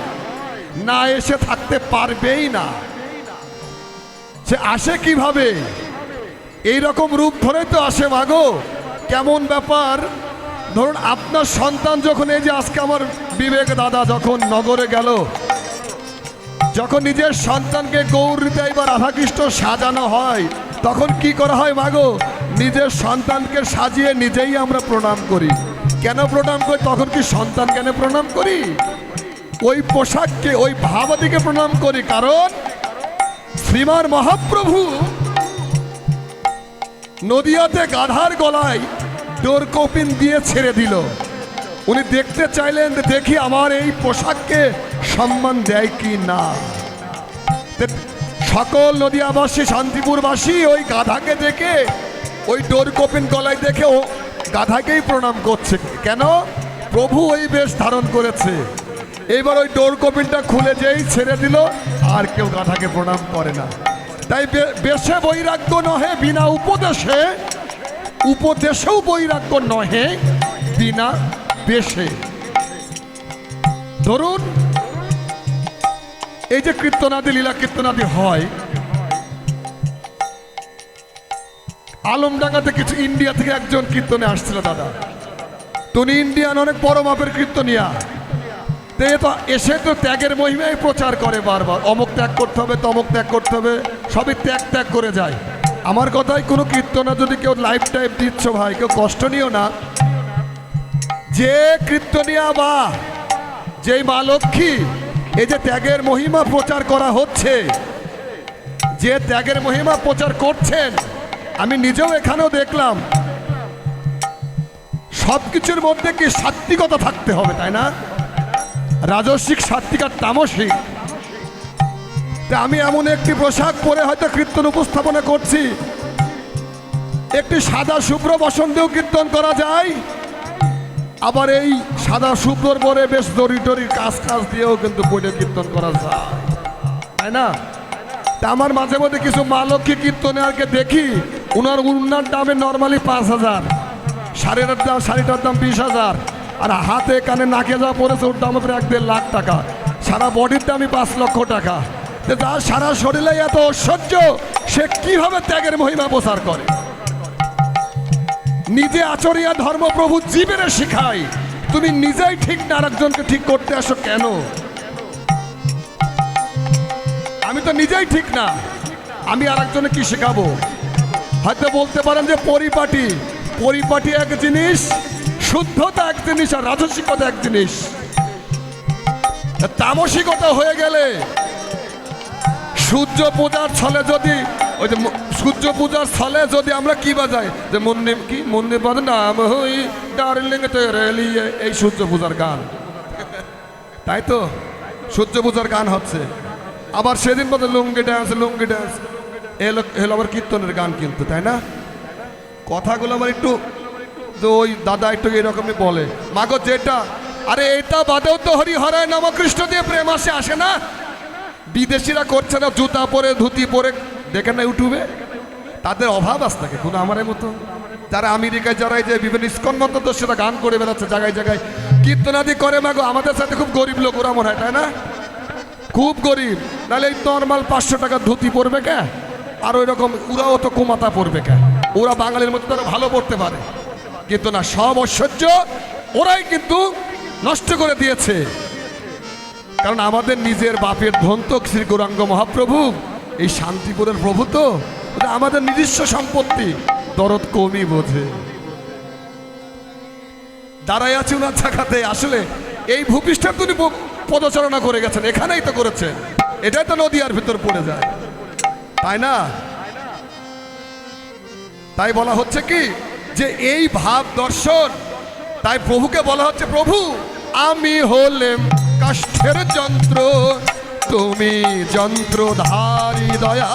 না এসে থাকতে পারবেই না। সে আসে কিভাবে? এই রকম রূপ ধরে তো আসে মাগো। কেমন ব্যাপার, ধরুন আপনার সন্তান যখন, এই যে আজকে আমার বিবেক দাদা যখন নগরে গেল, যখন নিজের সন্তানকে গৌরীতে বা রাধাকৃষ্ণ সাজানো হয়, তখন কি করা হয় মাগো? নিজের সন্তানকে সাজিয়ে নিজেই আমরা প্রণাম করি। কেন প্রণাম করি? তখন কি সন্তান কেন প্রণাম করি? ওই পোশাককে, ওই ভাবাদিকে প্রণাম করি। কারণ শ্রীমান মহাপ্রভু নদিয়াতে গাধার গলায় ডোরকপিন দিয়ে ছেড়ে দিল। উনি দেখতে চাইলেন দেখি আমার এই পোশাককে সম্মান দেয় কি না। সকল নদিয়াবাসী, শান্তিপুরবাসী ওই গাধাকে দেখে, ওই ডোরকপিন গলায় দেখে ও গাধাকেই প্রণাম করছে। কেন? প্রভু ওই বেশ ধারণ করেছে। এইবার ওই ডোরকপিনটা খুলে যেই ছেড়ে দিল, আর কেউ গাধাকে প্রণাম করে না। তাই বেশে বৈরাগ্য নহে বিনা উপদেশে, উপদেশেও বৈরাগ্য নহে বিনা বেশে। ধরুন এই যে কীর্তনাদি, লীলা কীর্তনাদি হয়, আলমডাঙ্গাতে কিছু ইন্ডিয়া থেকে একজন কীর্তনে আসছিল দাদা। তুমি ইন্ডিয়ান অনেক বড় মাপের কীর্তনিয়া। তো এসে তো ত্যাগের মহিমাই প্রচার করে বারবার, অমুক ত্যাগ করতে হবে, তমুক ত্যাগ করতে হবে, সবই ত্যাগ ত্যাগ করে যায়। আমার কথাই কোনো কীর্তনা যদি কেউ লাইফ টাইম দিচ্ছ ভাই, কেউ কষ্ট নিও না। যে কীর্তনিয়া বা যেই মা লক্ষ্মী এই যে ত্যাগের মহিমা প্রচার করা হচ্ছে, যে ত্যাগের মহিমা প্রচার করছেন, আমি নিজেও এখানেও দেখলাম সব কিছুর মধ্যে কি সাত্বিকতা থাকতে হবে, তাই না? রাজস্বিক, সাত্বিক আর তামসিক। আমি এমন একটি পোশাক পরে হয়তো কীর্তন উপস্থাপনা করছি। একটি সাদা শুভ্র বসন্তেও কীর্তন করা যায়, আবার এই সাদা শুভ্রর পরে বেশ দড়ি টড়ির কাজ দিয়েও কিন্তু পড়ে কীর্তন করা যায়, তাই না? তা আমার মাঝে মধ্যে কিছু মা লক্ষ্মী কীর্তনে আরকে দেখি, উনার উন্নার দামে নর্মালি ৫,০০০, শাড়িটার দাম ২০,০০০, আর হাতে কানে নাকে যা পড়েছে ওর দাম হবে ১-১.৫ লাখ টাকা, সারা বডির দামই ৫ লক্ষ টাকা। যার সারা শরীরে এত ঐশ্বর্য, সে কিভাবে ত্যাগের মহিমা প্রচার করে? নিজে আচরিয়া ধর্মপ্রভু জীবের শিখায়, তুমি নিজেই ঠিক না, আরেকজনকে ঠিক করতে আসো কেন? আমি তো নিজেই ঠিক না, আমি আরেকজনে কি শেখাবো? হয়তো বলতে পারেন যে পরিপাটি, পরিপাটি এক জিনিস, শুদ্ধতা এক জিনিস, আর রাজসিকতা এক জিনিস। তামসিকতা হয়ে গেলে সূর্য পূজার ছলে যদি ওই যে সূর্য পূজার ছলে যদি আমরা কি বাজাই যে মুন্নি কি মুন্নি বদনাম হই ডার্লিং তেরে লিয়ে, এই সূর্য পূজার গান, তাই তো সূর্য পূজার গান হচ্ছে। আবার সেদিন বলতে লুঙ্গি ড্যান্স, লুঙ্গি ড্যান্স এলো এলো আবার কীর্তনের গান, কিন্তু তাই না? কথাগুলো আমার একটু তো ওই দাদা একটু এরকমই বলে, মাগো যেটা আরে এটা বাদেও তো হরি হরায় নম কৃষ্ণ দিয়ে প্রেম আসে না? বিদেশিরা করছে না, জুতা পরে ধুতি পরে, দেখেন না ইউটিউবে? তাদের অভাব আছে থাকে কোনো আমাদের মতো যারা আমেরিকায় যারা এই যে বিভিন্ন ইস্কন মতো সেটা গান করে বেড়াচ্ছে জায়গায় জায়গায়, কীর্তনাদি করে। মাগো আমাদের সাথে খুব গরিব লোক ওরা মনে হয়, তাই না? খুব গরিব, নাহলে এই নর্মাল 500 টাকার ধুতি পরবে কে? আর ওই রকম ওরাও তো কুমাতা পরবে কে? ওরা বাঙালির মতো তারা ভালো পড়তে পারে, কিন্তু না, সব ঐশ্বর্য ওরাই কিন্তু নষ্ট করে দিয়েছে। কারণ আমাদের নিজের বাপের ধন তো শ্রী গৌরাঙ্গ মহাপ্রভু, এই শান্তিপুরের প্রভু, তো এটা আমাদের নিজস্ব সম্পত্তি, দরদ কমই বোঝে। দাঁড়াই আছে ওনার জায়গাতে, আসলে এই ভূপৃষ্ঠের তিনি পদচারণা করে গেছেন, এখানেই তো করেছেন, এটাই তো নদীয়ার ভিতর পড়ে যায়, তাই না? তাই বলা হচ্ছে কি যে এই ভাব দর্শন, তাই প্রভুকে বলা হচ্ছে প্রভু আমি হলেম কাষ্ঠের যন্ত্র, তুমি যন্ত্রধারী দয়া।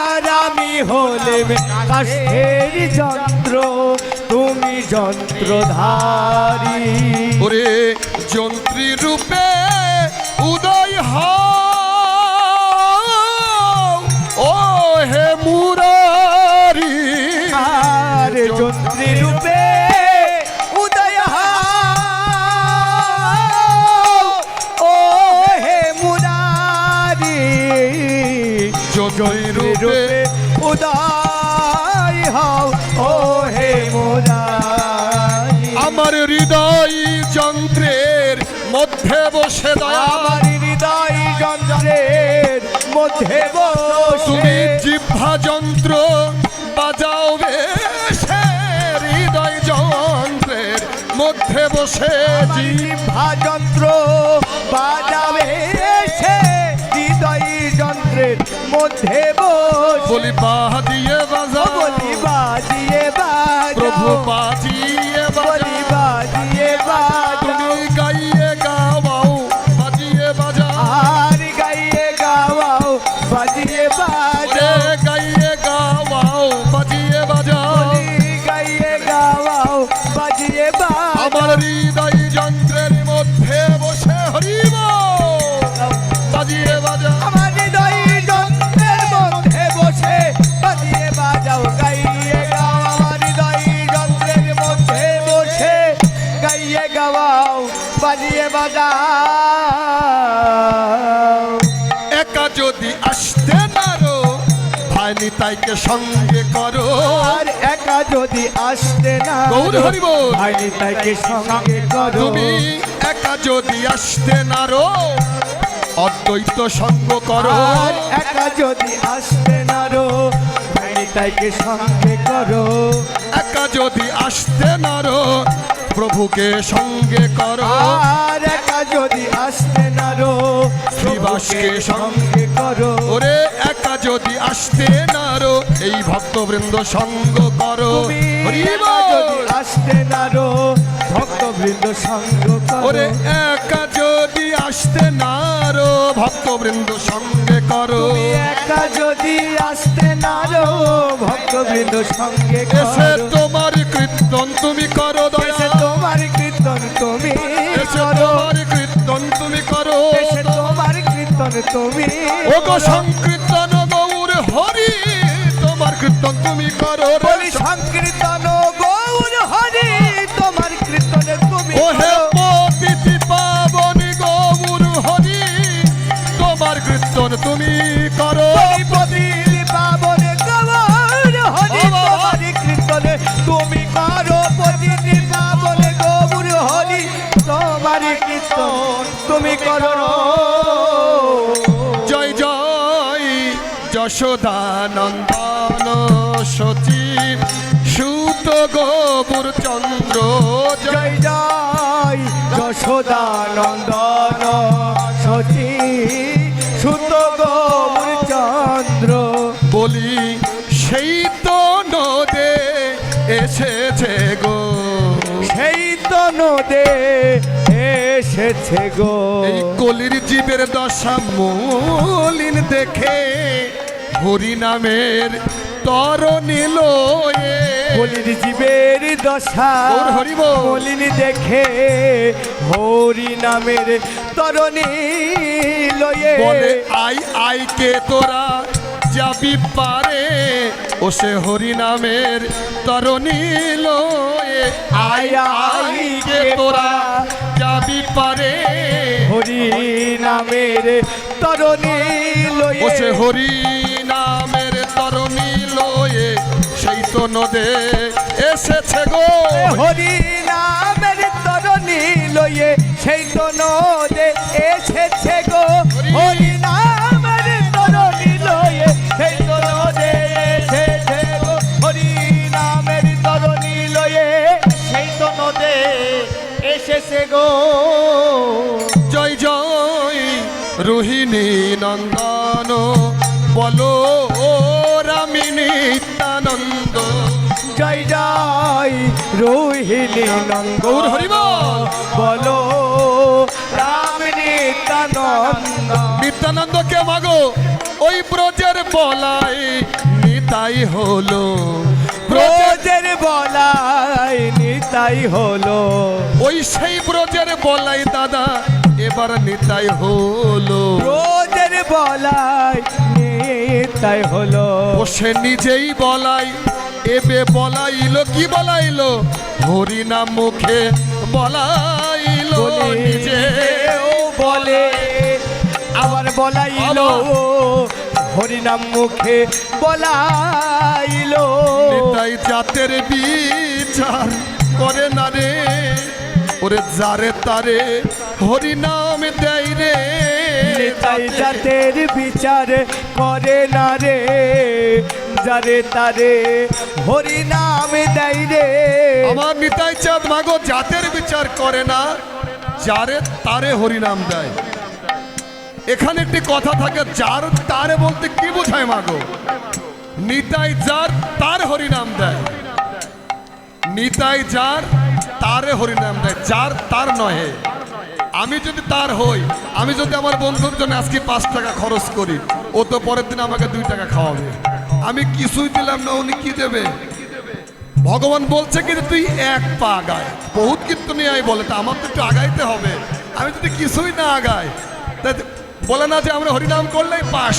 আর আমি হলেম কাষ্ঠের যন্ত্র, তুমি যন্ত্রধারী। ওরে যন্ত্রী রূপে উদয় হও, ও হে মুরারি। আর যন্ত্রী রূপে উদয় হও, ও হে মুরারি। যন্ত্রী রূপে উদয় হও, ও হে মুরারি। আমার হৃদয় যন্ত্রের মধ্যে বসে দয়া, আমার হৃদয় যন্ত্রের মধ্যে তুমি বসে জিহ্বা যন্ত্র বাজাও বেশে, হৃদয় যন্ত্রের মধ্যে বসে জিহ্বা যন্ত্র বাজাবে সে, হৃদয় যন্ত্রের মধ্যে বসে। বলি বাজিয়ে বাজা, বলি বাজিয়ে বাজাও, প্রভু বাজিয়ে বলি বাজা, বাজিয়ে বাজাও। তুমি গাইয়ে গাওয়াও বাজিয়ে বাজা, আর গাইয়ে গাওয়াও বাজিয়ে বাজাও, ওরে গাইয়ে গাওয়াও বাজিয়ে বাজা। বলি গাইয়ে গাওয়াও বাজিয়ে বাজাও। আমার হৃদয় যন্ত্রের মধ্যে বসে হরিব বাজিয়ে বাজা। আমার হৃদয় যন্ত্রের মধ্যে বসে বাজিয়ে বাজাও, গাইয়ে গাও। আমার হৃদয় যন্ত্রের মধ্যে বসে গাইয়ে গাওয়াও বাজিয়ে বাজাও। একা যদি আসতে নারো ভাইনি তাইকে সঙ্গে করো, আর একা যদি আসতে না গৌর হরি বল। ভাইনি তাইকে সঙ্গে করো। তুমি একা যদি আসতে নারো অদ্বৈত সঙ্গ করো, আর একা যদি আসতে না রো ভাইনি তাইকে সঙ্গে করো। একা যদি আসতে নারো প্রভুকে সঙ্গে করো, আর একা যদি আসতে না রো শ্রীবাসকে সঙ্গে করো। ওরে একা যদি আসতে নারো এই ভক্তবৃন্দ সঙ্গ করো। তুমি হরি একা বল। যদি আসতে না রো ভক্তবৃন্দ সঙ্গ করো। ওরে একা যদি আসতে নারো ভক্তবৃন্দ সঙ্গে করো, তুমি একা যদি আসতে না রো ভক্তবৃন্দ সঙ্গে এসে করো। তোমার কীর্তন তুমি করো এসে দয়া, তোমার কীর্তন তুমি এসে করো। তোমার কীর্তন তুমি করো। এসে তোমার কীর্তন তুমি ওগো করো। সংকীর্তন গৌর হরি তোমার কীর্তন তুমি করো রে। বলি সংকীর্তন গৌর হরি তোমার কীর্তন তুমি ও হে করো। পতিতি পাবনি গৌর হরি তোমার কীর্তন তুমি করো। বলি প্রতিটি পাবনে গৌর হরি তোমার কীর্তন তুমি করো। প্রতিটি পাবনে গৌর হরি তোমার কীর্তন তুমি করো। জয় জয় যশোদানন্দন সচিব সুত গৌর চন্দ্র জয় জয় জয় যশোদানন্দন সচি সুত গৌর চন্দ্র। বলি সেই তো নদে এসেছে গো, সেই তো নদে এসেছে গো। এই কলির জীবের দশা মলিন দেখে হরি নামের তরণী লয়ে। কলির জীবের দশা গৌর হরি বল। মলিন দেখে হরি নামের তরণী লয়ে। বলে আই আই কে তোরা যাবি পারে, ও সে হরি নামের তরণী লয়ে। আই আই কে তোরা যাবি পারে, হরি নামের তরণী লয়ে। ও সে হরি নামের তরণী লয়ে। সেই তো নদে এসেছে গো, হরি নামের তরণী লয়ে। সেই তো নদে এসেছে গো, হরি নামের তরণী লয়ে। সেই তো নদে এসেছে গো, হরি নামের তরণী লয়ে। সেই তো নদে এসেছে গো। জয় জয় রোহিণী নন্দন বলো রামী নিত্যানন্দ। জয় জয় রোহিণী নন্দ গৌর হরি বল। বলো রাম নিত্যানন্দ। নিত্যানন্দ কে মাগো, ওই ব্রজের বলাই নিতাই হলো, ব্রজের বলাই নিতাই হলো। ওই সেই ব্রজের বলাই দাদা এবার নিতাই হলো। ব্রজের বলাই নিতাই হলো। ও সে নিজেই বলাই, এবে বলাইলো কি বলাইলো, হরি নাম মুখে বলাইলো নিজে। ও বলে আবার বলাইলো, হরিনাম মুখে বলাইলো। নিতাই জাতের বিচার করে না রে, ওরে যারে তারে হরি নাম দেয় রে। নিতাই জাতের বিচার করে না রে, যারে তারে হরি নাম দেয় রে। আমার নিতাই চাঁদ মাগো জাতের বিচার করে না, যারে তারে হরি নাম দেয়। এখানে একটি কথা থাকে, যার তারে বলতে কি বোঝায় মাগো? নিতাই যার তার হরি নাম দেয়, নিতাই যার তারে হরি নাম দেয়, যার তার নহে। আমি যদি তার হই, আমি যদি আমার বন্ধুর জন্য আজকে 5 টাকা খরচ করি, ও তো পরের দিন আমাকে 2 টাকা খাওয়াবে। আমি কিছুই দিলাম না, উনি কি দেবে? ভগবান বলছে কি যে তুই 1 পা আগায়, বহুত কীর্তনী আয় বলে, তা আমার তো একটু আগাইতে হবে। আমি যদি কিছুই না আগাই, তাই বলে না যে আমরা হরিনাম করলেই পাস।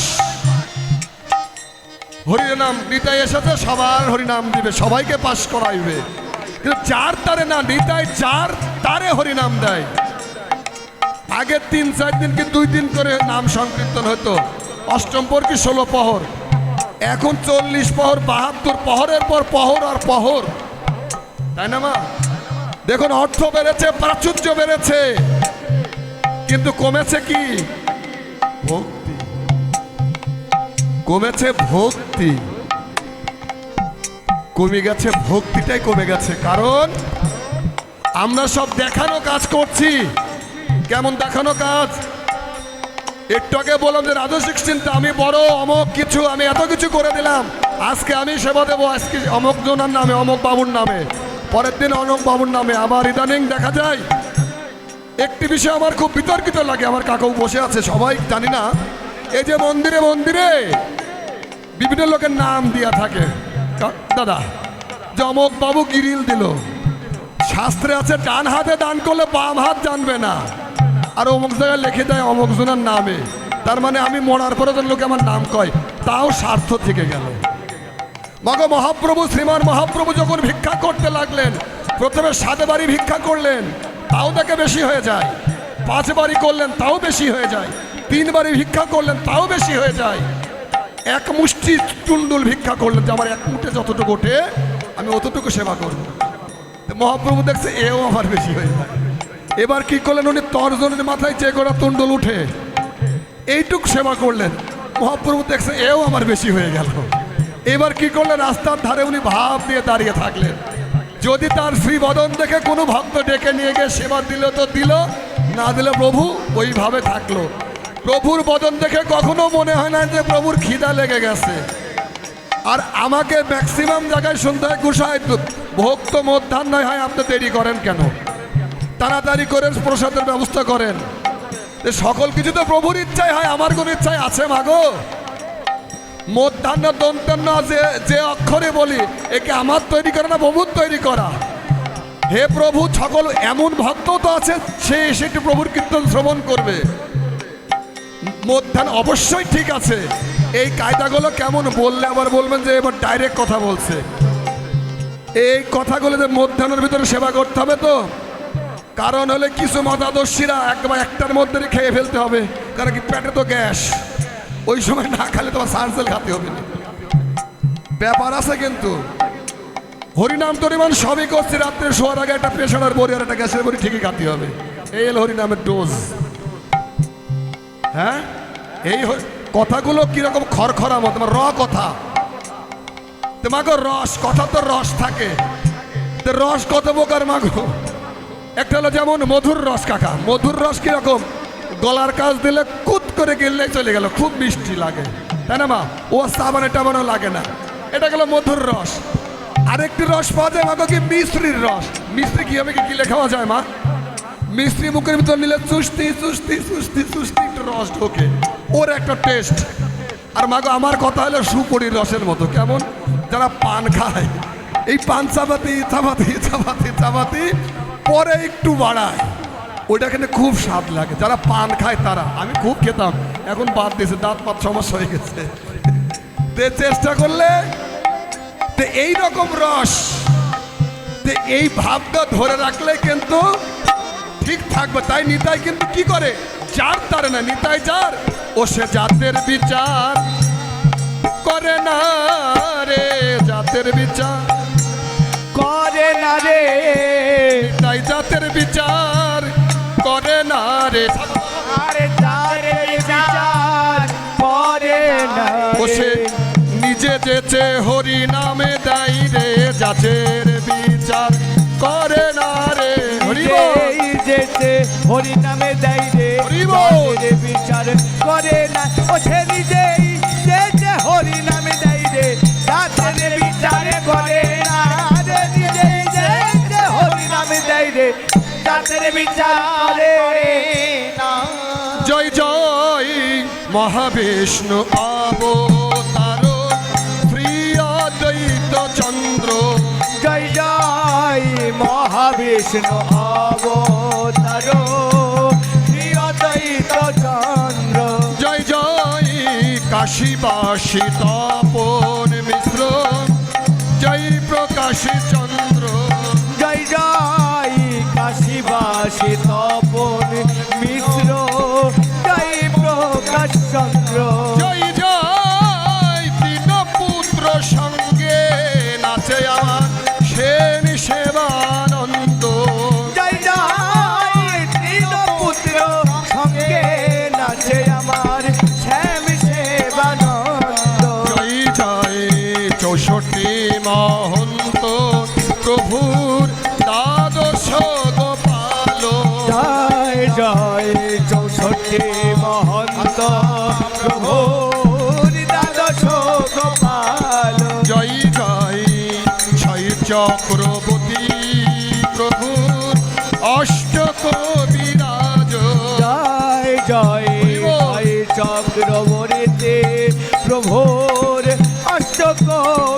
হরিনাম নিতাই এসেছে, সবার হরিনাম দিবে, সবাইকে পাস করাইবে। কিন্তু যার তারে না, নিতাই যার তারে হরিনাম দেয়। আগে 3-4 দিন কি 2 দিন করে নাম সংকীর্তন হতো, অষ্টম পর কি 16 প্রহর, এখন 40 প্রহর, 72 প্রহরের পর প্রহর আর প্রহর, তাই না মা? দেখুন অর্থ বেড়েছে, প্রাচুর্য বেড়েছে, কিন্তু কমেছে কি? ভক্তি কমেছে, ভক্তি কমে গেছে, ভক্তিটাই কমে গেছে। কারণ আমরা সব দেখানো কাজ করছি। কেমন দেখানো কাজ? একটু আগে বললাম যে রাজস্বিক চিন্তা, আমি বড় অমক কিছু, আমি এত কিছু করে দিলাম, আজকে আমি সেবা দেবো, আজকে অমক জনার নামে, অমক বাবুর নামে, পরের দিন অমক বাবুর নামে। আবার ইদানিং দেখা যায় একটি বিষয় আমার খুব বিতর্কিত লাগে, আমার কাকু বসে আছে, সবাই জানি না, এই যে মন্দিরে মন্দিরে বিভিন্ন লোকের নাম দিয়া থাকে, দাদা যে অমক বাবু গিরিল দিল, শাস্ত্রে আছে ডান হাতে দান করলে বাম হাত জানবে না, আর অমুক জায়গায় লিখে দেয় অমুক জনের নামে। তার মানে আমি মরার পরে যেন লোকে আমার নাম কয়, তাও স্বার্থ থেকে গেল। মগো মহাপ্রভু, শ্রীমান মহাপ্রভু যখন ভিক্ষা করতে লাগলেন, প্রথমে 7 বাড়ি ভিক্ষা করলেন, তাও তাকে বেশি হয়ে যায়। 5 বাড়ি করলেন, তাও বেশি হয়ে যায়। 3 বাড়ি ভিক্ষা করলেন, তাও বেশি হয়ে যায়। 1 মুষ্টি টুন্ডুল ভিক্ষা করলেন, যে আমার 1 মুঠে যতটুকু ওঠে আমি অতটুকু সেবা করব। মহাপ্রভু দেখছে এও আমার বেশি হয়ে যায়। এবার কি করলেন, উনি তর্জনের মাথায় যে করা তুন্ডল উঠে এইটুক সেবা করলেন। মহাপ্রভু দেখছে এও আমার বেশি হয়ে গেল। এবার কি করলেন, রাস্তার ধারে উনি ভাব দিয়ে দাঁড়িয়ে থাকলেন। যদি তার শ্রীবদন দেখে কোনো ভক্ত ডেকে নিয়ে গিয়ে সেবা দিল তো দিল, না দিলে প্রভু ওইভাবে থাকলো। প্রভুর বদন দেখে কখনো মনে হয় না যে প্রভুর খিদা লেগে গেছে। আর আমাকে ম্যাক্সিমাম জায়গায় শুনতে হয় গোসাই ভোগ তো মধ্যাহ্ন হয়, আপনি দেরি করেন কেন? তাড়াতাড়ি করে প্রসাদের ব্যবস্থা করেন। সকল কিছু তো প্রভুর ইচ্ছায় হয়, আমার কোন ইচ্ছায় আছে মাগো? মধ্যাহ্ন দন্তান্ন যে অক্ষরে বলি, একে আমার তৈরি করা না প্রভুর তৈরি করা। হে প্রভু, সকল এমন ভক্ত তো আছে সে এসে একটু প্রভুর কীর্তন শ্রবণ করবে। মধ্যাহ্ন অবশ্যই ঠিক আছে। এই কায়দাগুলো কেমন বললে আবার বলবেন যে এবার ডাইরেক্ট কথা বলছে। এই কথাগুলো যে মধ্যাহ্নের ভিতরে সেবা করতে হবে তো, কারণ হলে কিছু মতাদর্শীরা একবার একটার মধ্যে খেয়ে ফেলতে হবে, কারণ কি পেটে তো গ্যাস, ওই সময় না খেলে তোমার সার্জেল খাতে হবে না, ব্যাপার আছে। কিন্তু হরিনাম তরিমান সবই করছে, রাত্রে শোয়ার আগে একটা প্রেশারের বড়ি আর একটা গ্যাসের বড়ি ঠিকই খাতে হবে। এই হলো হরিনামের ডোজ। হ্যাঁ, এই কথাগুলো কিরকম খড়খড়া মতো র কথা, তোমাকে রস কথা তো রস থাকে। রস কত প্রকার মাগো? একটা হলো যেমন মধুর রস। কাকা, মধুর রস কিরকম? গলার কাজ দিলে কুত করে গেলে চলে গেল, খুব মিষ্টি লাগে, তাই না মা? ও সাবানে টাবানো লাগে না, এটা গেল মধুর রস। আরেকটি রস পাওয়া যায় মাগো, কি মিশ্রির রস। মিশ্রি কি হবে, কি গিলে খাওয়া যায় মা? মিশ্রি মুখের ভিতর নিলে চুষতি চুষতি চুষতি চুষতি একটু রস ঢোকে, ওর একটা টেস্ট। আর মাগো আমার কথা হলো সুপরির রসের মতো। কেমন? যারা পান খায়, এই পান চাপাতি চাপাতি চাপাতি চাপাতি পরে একটু বাড়ায়, ওইটা কিন্তু খুব স্বাদ লাগে। যারা পান খায় তারা, আমি খুব খেতাম, এখন বাদ দিয়েছে, দাঁত পাত সমস্যা হয়ে গেছে। চেষ্টা করলে এই রকম রস, এই ভাবটা ধরে রাখলে কিন্তু ঠিক থাকবে। তাই নিতাই কিন্তু কি করে, যার তার না, নিতাই যার, ও সে জাতের বিচার করে না রে, জাতের বিচার করে না রে, তাই জাতের বিচার করে না রে, আরে জাতের বিচার করে না ও সে নিজে যেচে হরি নামে দেয় রে, জাতের বিচার করে না রে। হরি বল, যেতে হরি নামে দেয় রে, হরি বল। জাতের বিচার করে না। ও সে নিজেই যেতে হরি নামে দেয় রে, জাতের বিচার করে না রে, নিজেই যেতে হরি নামে দেয় রে, জাতের বিচার করে না। জয় জয় মহাবিষ্ণু অবতার শ্রী অদ্বৈত চন্দ্র, জয় জয় মহাবিষ্ণু অবতার শ্রী অদ্বৈত চন্দ্র, জয় জয় কাশীবাসী তপন মিশ্র, জয় প্রকাশী চন্দ্র, জয় জয় কাশীবাসী তপন মিশ্র, জয় প্রকাশ চন্দ্র, জয় জয় তিন পুত্র সঙ্গে নাচে আমার সেন সেবানন্দ, জয় জয় তিন পুত্র সঙ্গে নাচে আমার শ্যাম সেবানন্দ, জয় জয় 64 মহন্ত প্রভুর দ্বাদশ গোপাল, জয় জয় 64 মহন্ত প্রভুর দ্বাদশ গোপাল, জয় জয় ছয় চক্রবর্তী প্রভুর অষ্টক বিরাজ, জয় জয় জয় চক্রবর্তী প্রভুর অষ্টক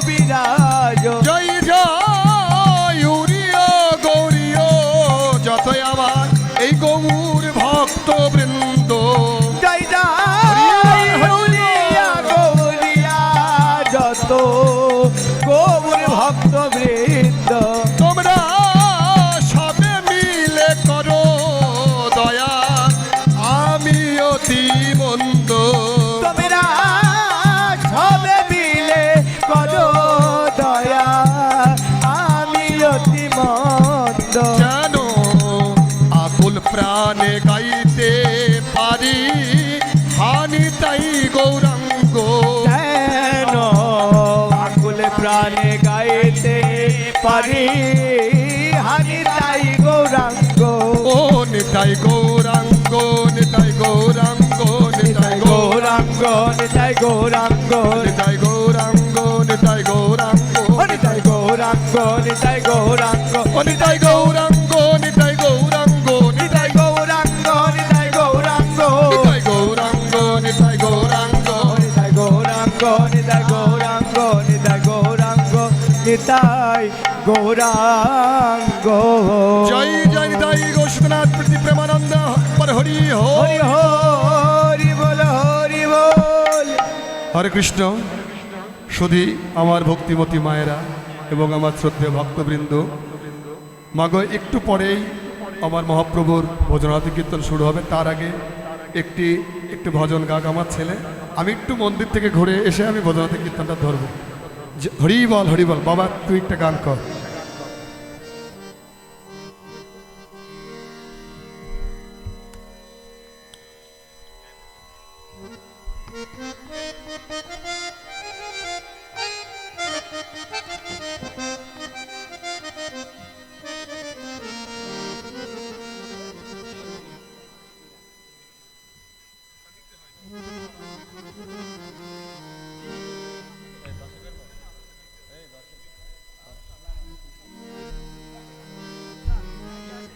বিরাজ, জয় জয় উড়িয় গৌরীয় যতই আমার এই গৌর ভক্ত বৃন্দ, জয় জয় হরিয়া গৌরিয়া যত গৌর ভক্ত বৃন্দ, তোমরা সবে মিলে করো দয়া, আমি অতি মন্দ, তোমরা সবে মিলে করো দয়া, আমি অতি মন্দ, যেন আকুল প্রাণে গাইতে পারি হানি তাই গৌরাঙ্গ, যেন আকুল প্রাণে গাইতে পারি গৌরাঙ্গ ও নিতাই গৌরাঙ্গ নিতাই গৌরাঙ্গ নিতাই গৌরাঙ্গ নিতাই গৌরাঙ্গ নিতাই গৌরাঙ্গ নিতাই গৌরাঙ্গ নিতাই গৌরাঙ্গ নিতাই গৌরাঙ্গ ও নিতাই গৌরাঙ্গ নিতাই গৌরাঙ্গ নিতাই গৌরাঙ্গ নিতাই গৌরাঙ্গ নিতাই গৌরাঙ্গ নিতাই গৌরাঙ্গ নিতাই গৌরাঙ্গ নিতাই গৌরাঙ্গ নিতাই গৌরাঙ্গ নিতাই গৌরাঙ্গ জয় জয় নিতাই গোষ্ঠনাথ প্রীতি প্রেমানন্দ পর হরি হরি হরি বল হরি বল। হরে কৃষ্ণ। শুধু আমার ভক্তিমতী মায়েরা এবং আমার শ্রদ্ধেয় ভক্তবৃন্দ, মাগো একটু পরেই আমার মহাপ্রভুর ভজনাতি কীর্তন শুরু হবে। তার আগে একটি ভজন গাক আমার ছেলে। আমি একটু মন্দির থেকে ঘুরে এসে আমি ভজনাতি কীর্তনটা ধরবো। হরি বল বাবা, তুই একটা গান কর।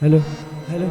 Hello hello